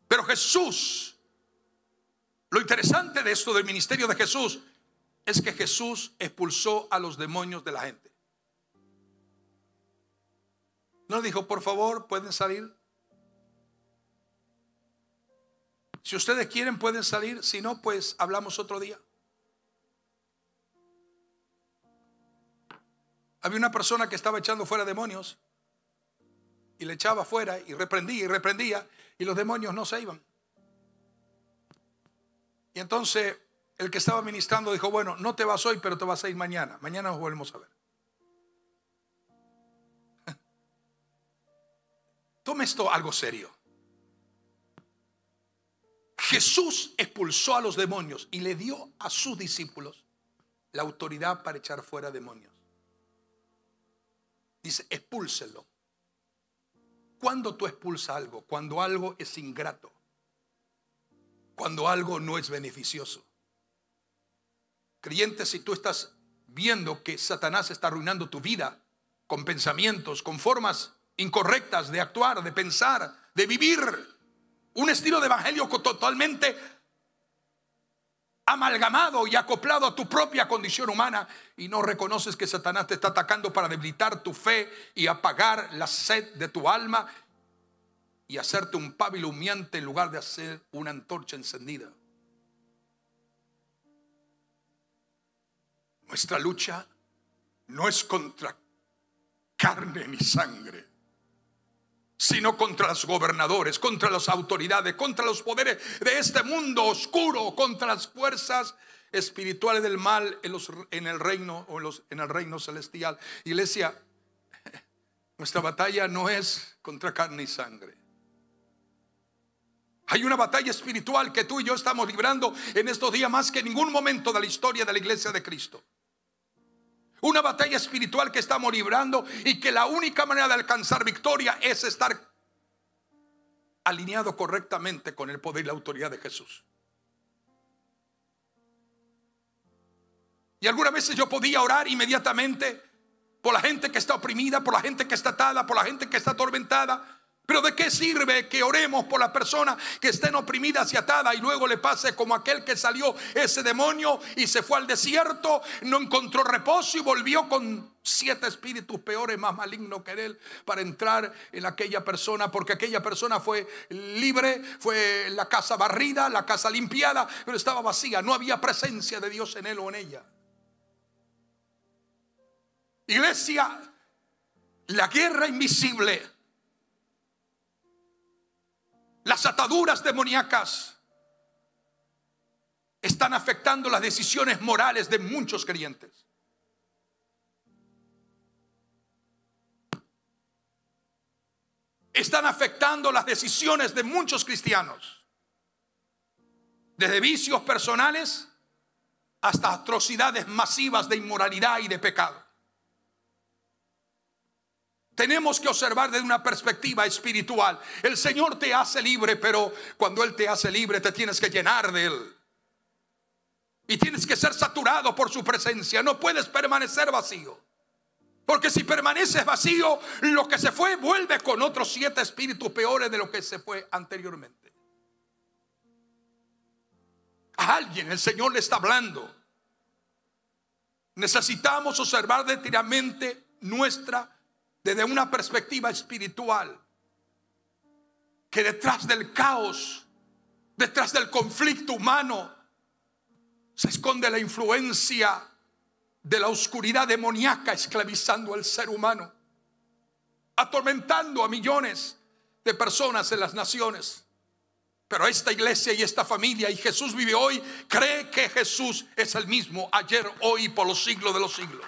Pero Jesús, lo interesante de esto del ministerio de Jesús es que Jesús expulsó a los demonios de la gente. No dijo: por favor, pueden salir. Si ustedes quieren, pueden salir. Si no, pues hablamos otro día. Había una persona que estaba echando fuera demonios y le echaba fuera y reprendía, y los demonios no se iban. Y entonces el que estaba ministrando dijo: bueno, no te vas hoy, pero te vas a ir mañana. Mañana nos volvemos a ver. Tome esto algo serio. Jesús expulsó a los demonios y le dio a sus discípulos la autoridad para echar fuera demonios. Dice: expúlselo. ¿Cuándo tú expulsas algo? Cuando algo es ingrato, cuando algo no es beneficioso. Creyente, si tú estás viendo que Satanás está arruinando tu vida con pensamientos, con formas incorrectas de actuar, de pensar, de vivir. Un estilo de evangelio totalmente amalgamado y acoplado a tu propia condición humana, y no reconoces que Satanás te está atacando para debilitar tu fe y apagar la sed de tu alma y hacerte un pábilo humeante en lugar de hacer una antorcha encendida. Nuestra lucha no es contra carne ni sangre, sino contra los gobernadores, contra las autoridades, contra los poderes de este mundo oscuro, contra las fuerzas espirituales del mal en el reino en el reino celestial. Iglesia, nuestra batalla no es contra carne y sangre. Hay una batalla espiritual que tú y yo estamos librando en estos días más que en ningún momento de la historia de la iglesia de Cristo. Una batalla espiritual que estamos librando y que la única manera de alcanzar victoria es estar alineado correctamente con el poder y la autoridad de Jesús. Y algunas veces yo podía orar inmediatamente por la gente que está oprimida, por la gente que está atada, por la gente que está atormentada. Pero ¿de qué sirve que oremos por las personas que estén oprimidas y atadas y luego le pase como aquel que salió ese demonio y se fue al desierto, no encontró reposo y volvió con 7 espíritus peores, más malignos que él, para entrar en aquella persona? Porque aquella persona fue libre, fue la casa barrida, la casa limpiada, pero estaba vacía, no había presencia de Dios en él o en ella. Iglesia, la guerra invisible, las ataduras demoníacas están afectando las decisiones morales de muchos creyentes. Están afectando las decisiones de muchos cristianos, desde vicios personales hasta atrocidades masivas de inmoralidad y de pecado. Tenemos que observar desde una perspectiva espiritual. El Señor te hace libre, pero cuando Él te hace libre te tienes que llenar de Él. Y tienes que ser saturado por su presencia. No puedes permanecer vacío. Porque si permaneces vacío, lo que se fue vuelve con otros 7 espíritus peores de lo que se fue anteriormente. A alguien el Señor le está hablando. Necesitamos observar detenidamente desde una perspectiva espiritual, que detrás del caos, detrás del conflicto humano, se esconde la influencia de la oscuridad demoníaca esclavizando al ser humano, atormentando a millones de personas en las naciones. Pero esta iglesia y esta familia, y Jesús vive hoy, cree que Jesús es el mismo ayer, hoy y por los siglos de los siglos.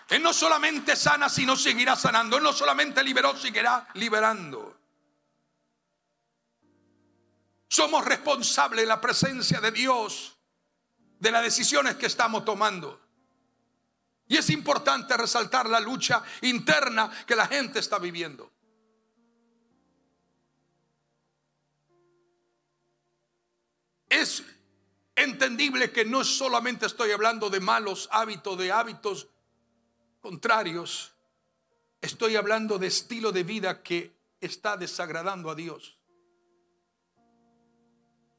Él no solamente sana, sino seguirá sanando. Él no solamente liberó, seguirá liberando. Somos responsables en la presencia de Dios de las decisiones que estamos tomando. Y es importante resaltar la lucha interna que la gente está viviendo. Es entendible que no solamente estoy hablando de malos hábitos, de hábitos contrarios. Estoy hablando de estilo de vida que está desagradando a Dios.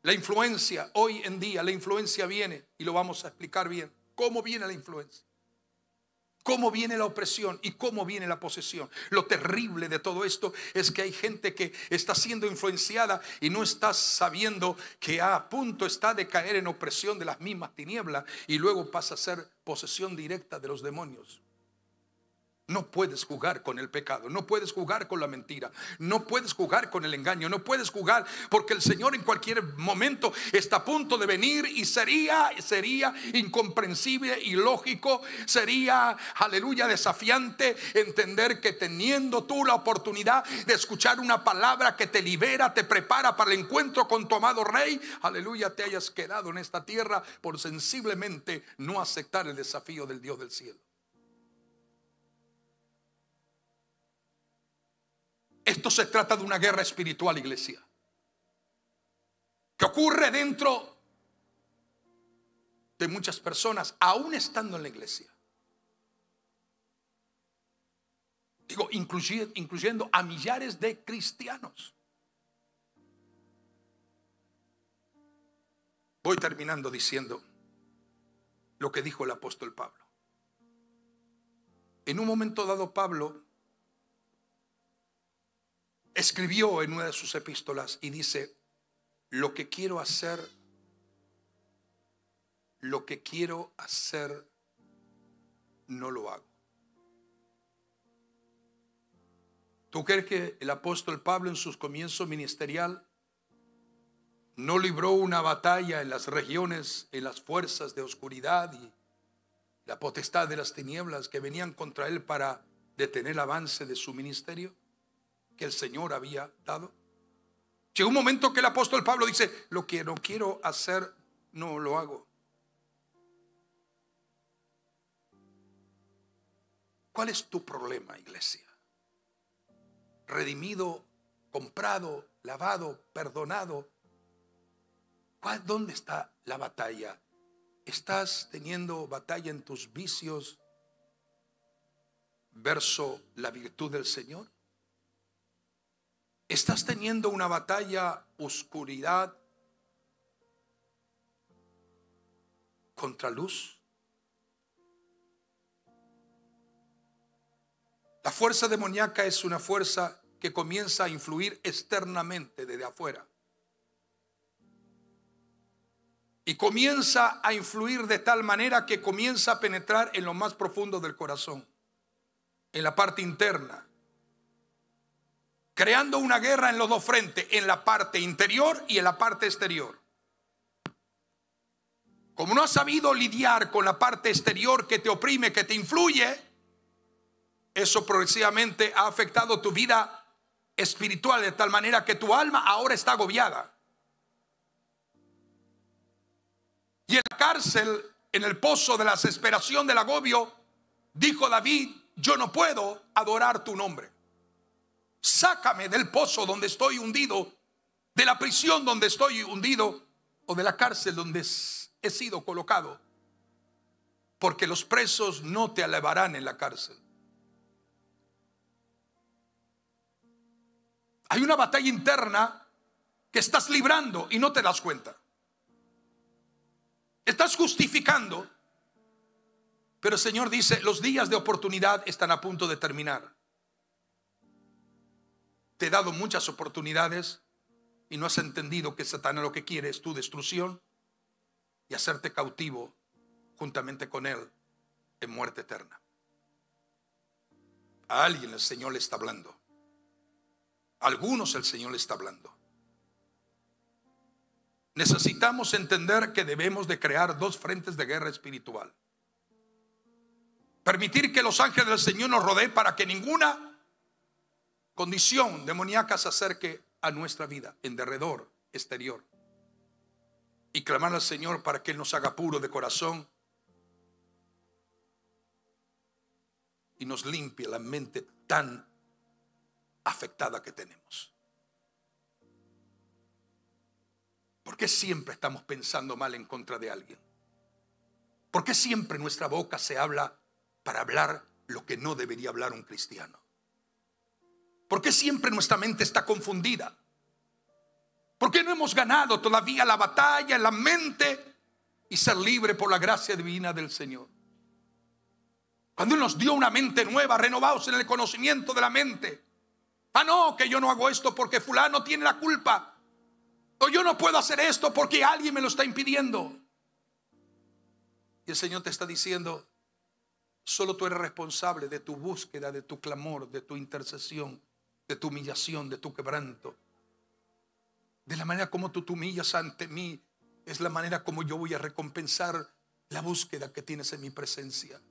La influencia, hoy en día la influencia viene, y lo vamos a explicar bien. ¿Cómo viene la influencia? ¿Cómo viene la opresión y cómo viene la posesión? Lo terrible de todo esto es que hay gente que está siendo influenciada y no está sabiendo que a punto está de caer en opresión de las mismas tinieblas y luego pasa a ser posesión directa de los demonios. No puedes jugar con el pecado, no puedes jugar con la mentira, no puedes jugar con el engaño, no puedes jugar, porque el Señor en cualquier momento está a punto de venir y sería incomprensible, ilógico, sería, aleluya, desafiante entender que teniendo tú la oportunidad de escuchar una palabra que te libera, te prepara para el encuentro con tu amado Rey, aleluya, te hayas quedado en esta tierra por sensiblemente no aceptar el desafío del Dios del cielo. Esto se trata de una guerra espiritual, iglesia, que ocurre dentro de muchas personas, aún estando en la iglesia. Digo, incluyendo a millares de cristianos. Voy terminando diciendo lo que dijo el apóstol Pablo. En un momento dado, Pablo escribió en una de sus epístolas y dice: lo que quiero hacer no lo hago. ¿Tú crees que el apóstol Pablo en sus comienzos ministerial no libró una batalla en las regiones, en las fuerzas de oscuridad y la potestad de las tinieblas que venían contra él para detener el avance de su ministerio que el Señor había dado? Llegó un momento que el apóstol Pablo dice: lo que no quiero hacer, no lo hago. ¿Cuál es tu problema, iglesia? Redimido, comprado, lavado, perdonado. ¿Dónde está la batalla? ¿Estás teniendo batalla en tus vicios versus la virtud del Señor? ¿Estás teniendo una batalla, oscuridad contra luz? La fuerza demoníaca es una fuerza que comienza a influir externamente desde afuera. Y comienza a influir de tal manera que comienza a penetrar en lo más profundo del corazón, en la parte interna, creando una guerra en los dos frentes, en la parte interior y en la parte exterior. Como no has sabido lidiar con la parte exterior que te oprime, que te influye, eso progresivamente ha afectado tu vida espiritual de tal manera que tu alma ahora está agobiada. Y en la cárcel, en el pozo de la desesperación, del agobio, dijo David: yo no puedo adorar tu nombre. Sácame del pozo donde estoy hundido, de la prisión donde estoy hundido, o de la cárcel donde he sido colocado, porque los presos no te alabarán en la cárcel. Hay una batalla interna que estás librando y no te das cuenta. Estás justificando, pero el Señor dice: los días de oportunidad están a punto de terminar. Te he dado muchas oportunidades y no has entendido que Satanás lo que quiere es tu destrucción y hacerte cautivo juntamente con él en muerte eterna. A alguien el Señor le está hablando. A algunos el Señor le está hablando. Necesitamos entender que debemos de crear dos frentes de guerra espiritual. Permitir que los ángeles del Señor nos rodeen para que ninguna condición demoníaca se acerque a nuestra vida en derredor exterior. Y clamar al Señor para que Él nos haga puro de corazón y nos limpie la mente tan afectada que tenemos. ¿Por qué siempre estamos pensando mal en contra de alguien? ¿Por qué siempre nuestra boca se habla para hablar lo que no debería hablar un cristiano? ¿Por qué siempre nuestra mente está confundida? ¿Por qué no hemos ganado todavía la batalla en la mente y ser libre por la gracia divina del Señor? Cuando Él nos dio una mente nueva, renovados en el conocimiento de la mente. Ah, no, que yo no hago esto porque fulano tiene la culpa. O yo no puedo hacer esto porque alguien me lo está impidiendo. Y el Señor te está diciendo: solo tú eres responsable de tu búsqueda, de tu clamor, de tu intercesión, de tu humillación, de tu quebranto. De la manera como tú te humillas ante mí, es la manera como yo voy a recompensar la búsqueda que tienes en mi presencia.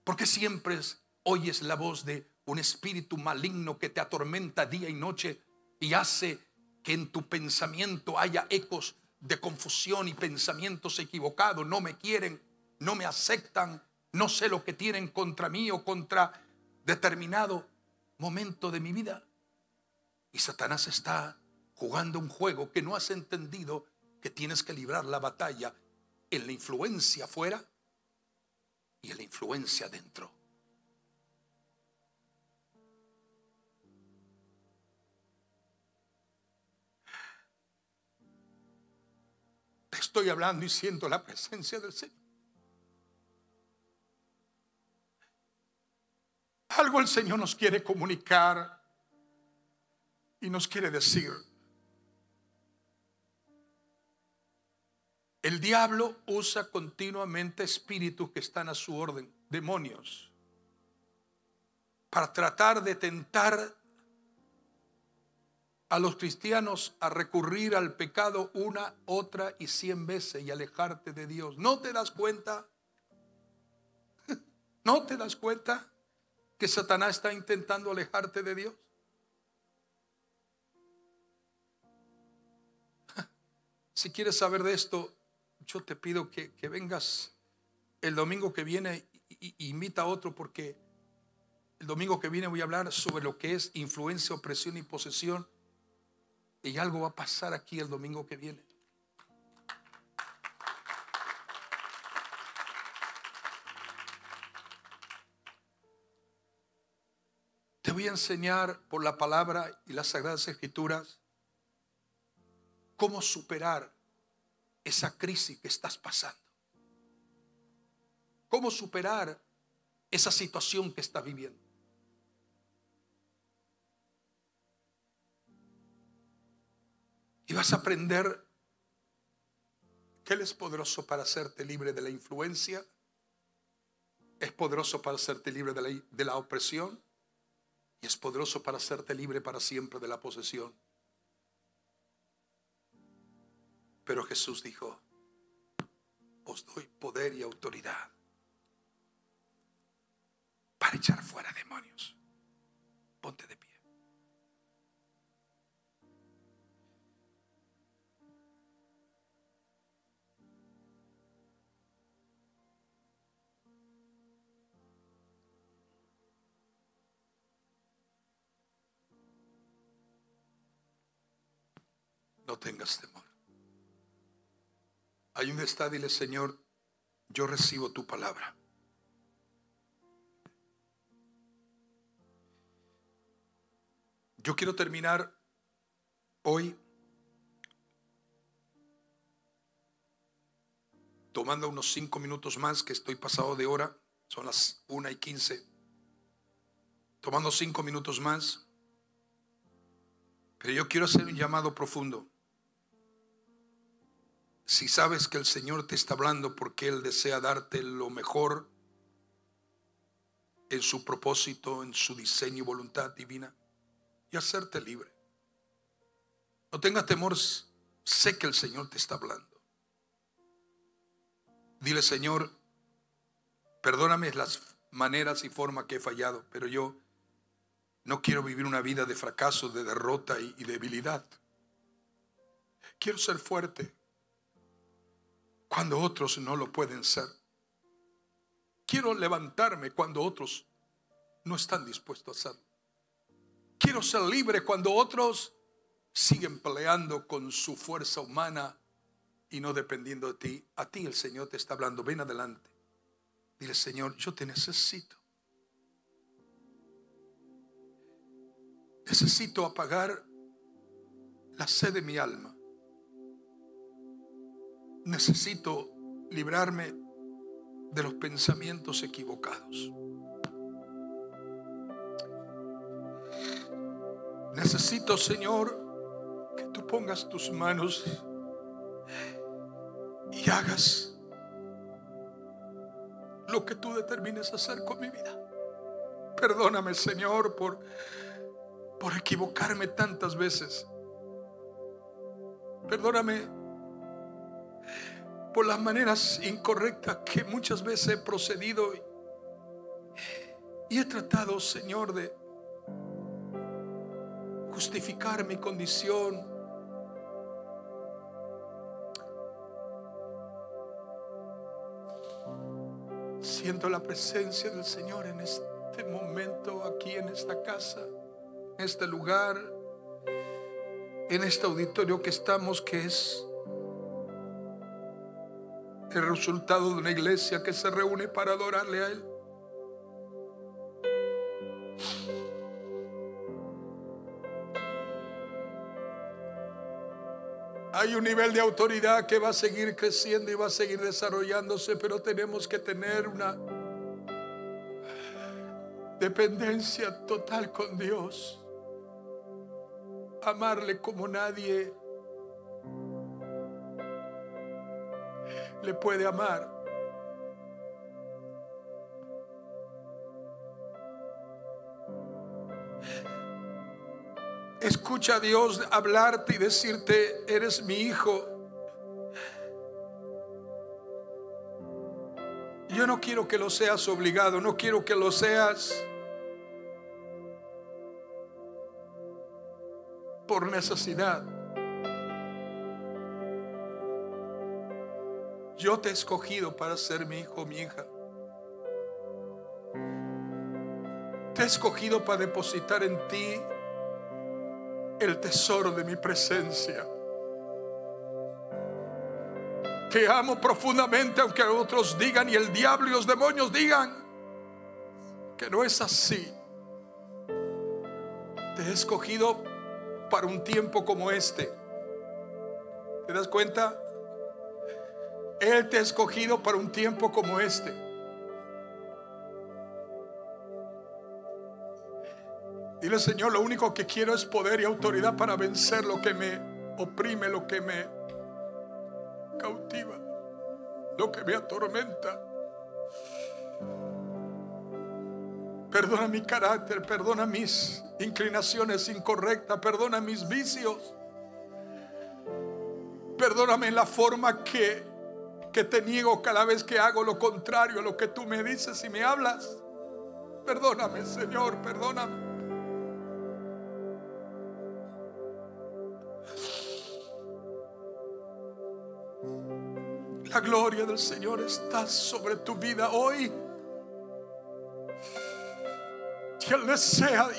Porque siempre oyes la voz de un espíritu maligno que te atormenta día y noche y hace que en tu pensamiento haya ecos de confusión y pensamientos equivocados. No me quieren, no me aceptan, no sé lo que tienen contra mí o contra determinado momento de mi vida. Y Satanás está jugando un juego que no has entendido, que tienes que librar la batalla en la influencia afuera y en la influencia dentro. estoy hablando y siento la presencia del Señor. Algo el Señor nos quiere comunicar y nos quiere decir. El diablo usa continuamente espíritus que están a su orden, demonios, para tratar de tentar a los cristianos a recurrir al pecado una, otra y 100 veces y alejarte de Dios. ¿No te das cuenta? ¿No te das cuenta que Satanás está intentando alejarte de Dios? Si quieres saber de esto, yo te pido que vengas el domingo que viene y invita a otro, porque el domingo que viene voy a hablar sobre lo que es influencia, opresión y posesión. Y algo va a pasar aquí el domingo que viene. Te voy a enseñar por la palabra y las Sagradas Escrituras cómo superar esa crisis que estás pasando. Cómo superar esa situación que estás viviendo. Y vas a aprender que Él es poderoso para hacerte libre de la influencia, es poderoso para hacerte libre de la opresión, y es poderoso para hacerte libre para siempre de la posesión. Pero Jesús dijo: os doy poder y autoridad para echar fuera demonios. Ponte de pie. No tengas temor. Ahí donde está, dile: Señor, yo recibo tu palabra. Yo quiero terminar hoy tomando unos 5 minutos más, que estoy pasado de hora. Son las 1:15. Tomando 5 minutos más. Pero yo quiero hacer un llamado profundo. Si sabes que el Señor te está hablando porque Él desea darte lo mejor en su propósito, en su diseño y voluntad divina, y hacerte libre. No tengas temor, sé que el Señor te está hablando. Dile: Señor, perdóname las maneras y formas que he fallado, pero yo no quiero vivir una vida de fracaso, de derrota y debilidad. Quiero ser fuerte cuando otros no lo pueden ser. Quiero levantarme cuando otros no están dispuestos a hacerlo. Quiero ser libre cuando otros siguen peleando con su fuerza humana y no dependiendo de ti. A ti el Señor te está hablando. Ven adelante. Dile: Señor, yo te necesito. Necesito apagar la sed de mi alma. Necesito librarme de los pensamientos equivocados. Necesito, Señor, que tú pongas tus manos y hagas lo que tú determines hacer con mi vida. Perdóname, Señor, por equivocarme tantas veces. Perdóname por las maneras incorrectas que muchas veces he procedido y he tratado, Señor, de justificar mi condición. Siento la presencia del Señor en este momento, aquí en esta casa, en este lugar, en este auditorio que estamos, que es el resultado de una iglesia que se reúne para adorarle a Él. Hay un nivel de autoridad que va a seguir creciendo y va a seguir desarrollándose, pero tenemos que tener una dependencia total con Dios. Amarle como nadie le puede amar. Escucha a Dios hablarte y decirte: eres mi hijo. Yo no quiero que lo seas obligado, no quiero que lo seas por necesidad. Yo te he escogido para ser mi hijo, mi hija. Te he escogido para depositar en ti el tesoro de mi presencia. Te amo profundamente, aunque otros digan y el diablo y los demonios digan que no es así. Te he escogido para un tiempo como este. ¿Te das cuenta? Él te ha escogido para un tiempo como este. Dile: Señor, lo único que quiero es poder y autoridad para vencer lo que me oprime, lo que me cautiva, lo que me atormenta. Perdona mi carácter, perdona mis inclinaciones incorrectas, perdona mis vicios. Perdóname en la forma que te niego cada vez que hago lo contrario a lo que tú me dices y me hablas. Perdóname, Señor, perdóname. La gloria del Señor está sobre tu vida hoy. Que Él desea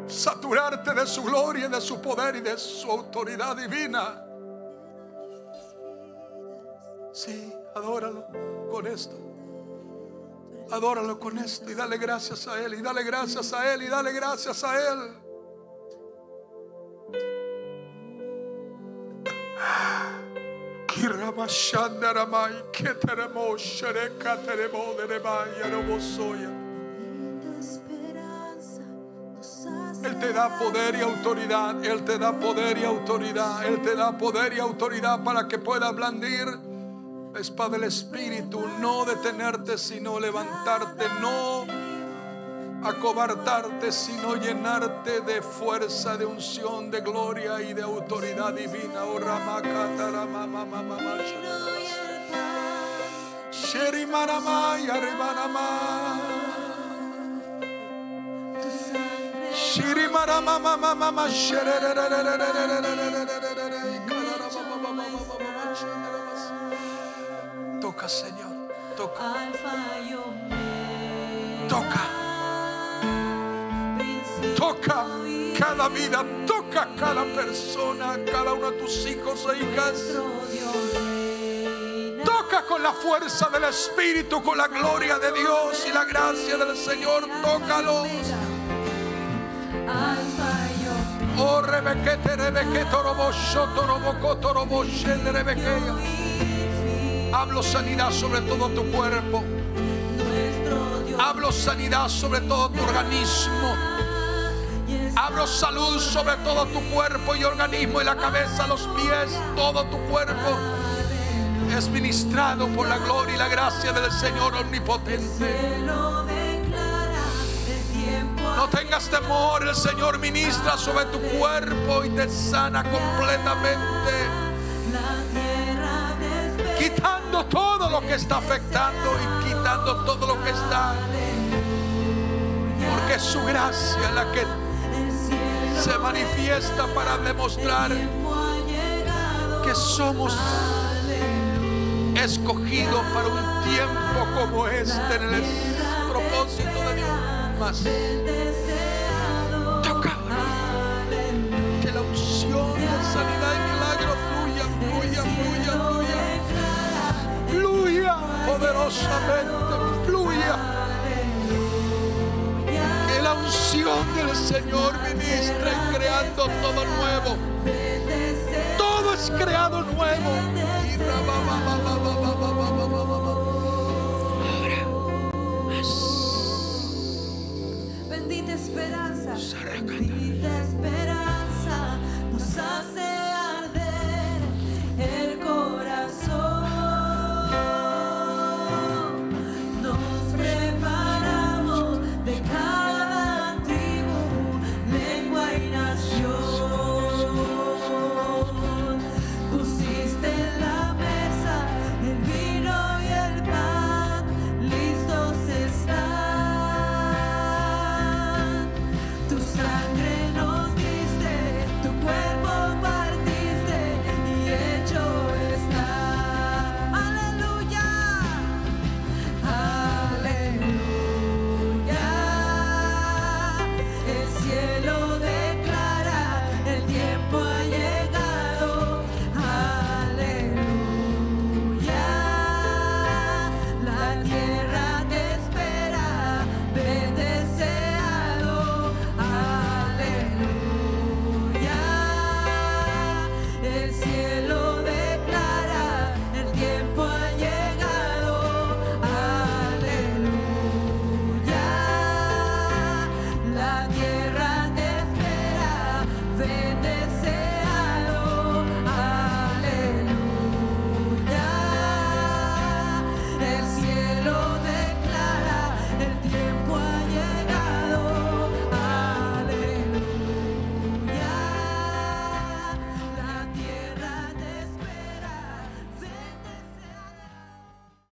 saturarte de su gloria, de su poder y de su autoridad divina. Sí, adóralo con esto. Adóralo con esto y dale gracias a Él, y dale gracias a Él, y dale gracias a Él. Él te da poder y autoridad. Él te da poder y autoridad. Él te da poder y autoridad para que puedas blandir la espada del Espíritu. No detenerte, sino levantarte. No acobardarte, sino llenarte de fuerza, de unción, de gloria y de autoridad divina. Oh, Ramakata, Ramamamamama, Sherimanama, Yarimanama, Shirimanamamamama, toca, Señor, toca, toca. Toca cada vida, toca cada persona, cada uno de tus hijos e hijas. Toca con la fuerza del Espíritu, con la gloria de Dios y la gracia del Señor. Tócalos. Oh, Rebequete, Rebequete, Robosho, Torobocoto, Roboshen, Rebequea. Hablo sanidad sobre todo tu cuerpo. Hablo sanidad sobre todo tu organismo. Hablo salud sobre todo tu cuerpo y organismo, y la cabeza, los pies, todo tu cuerpo es ministrado por la gloria y la gracia del Señor omnipotente. No tengas temor, el Señor ministra sobre tu cuerpo y te sana completamente, quitando todo lo que está afectando y quitando todo lo que está, porque es su gracia la que se manifiesta para demostrar que somos escogidos para un tiempo como este en el propósito de Dios. Más toca que la unción de sanidad y milagro fluya, fluya, fluya, fluya, fluya poderosamente, fluya. La unción del Señor ministra y creando todo nuevo. Todo es has creado nuevo. Bendita esperanza. Bendita esperanza.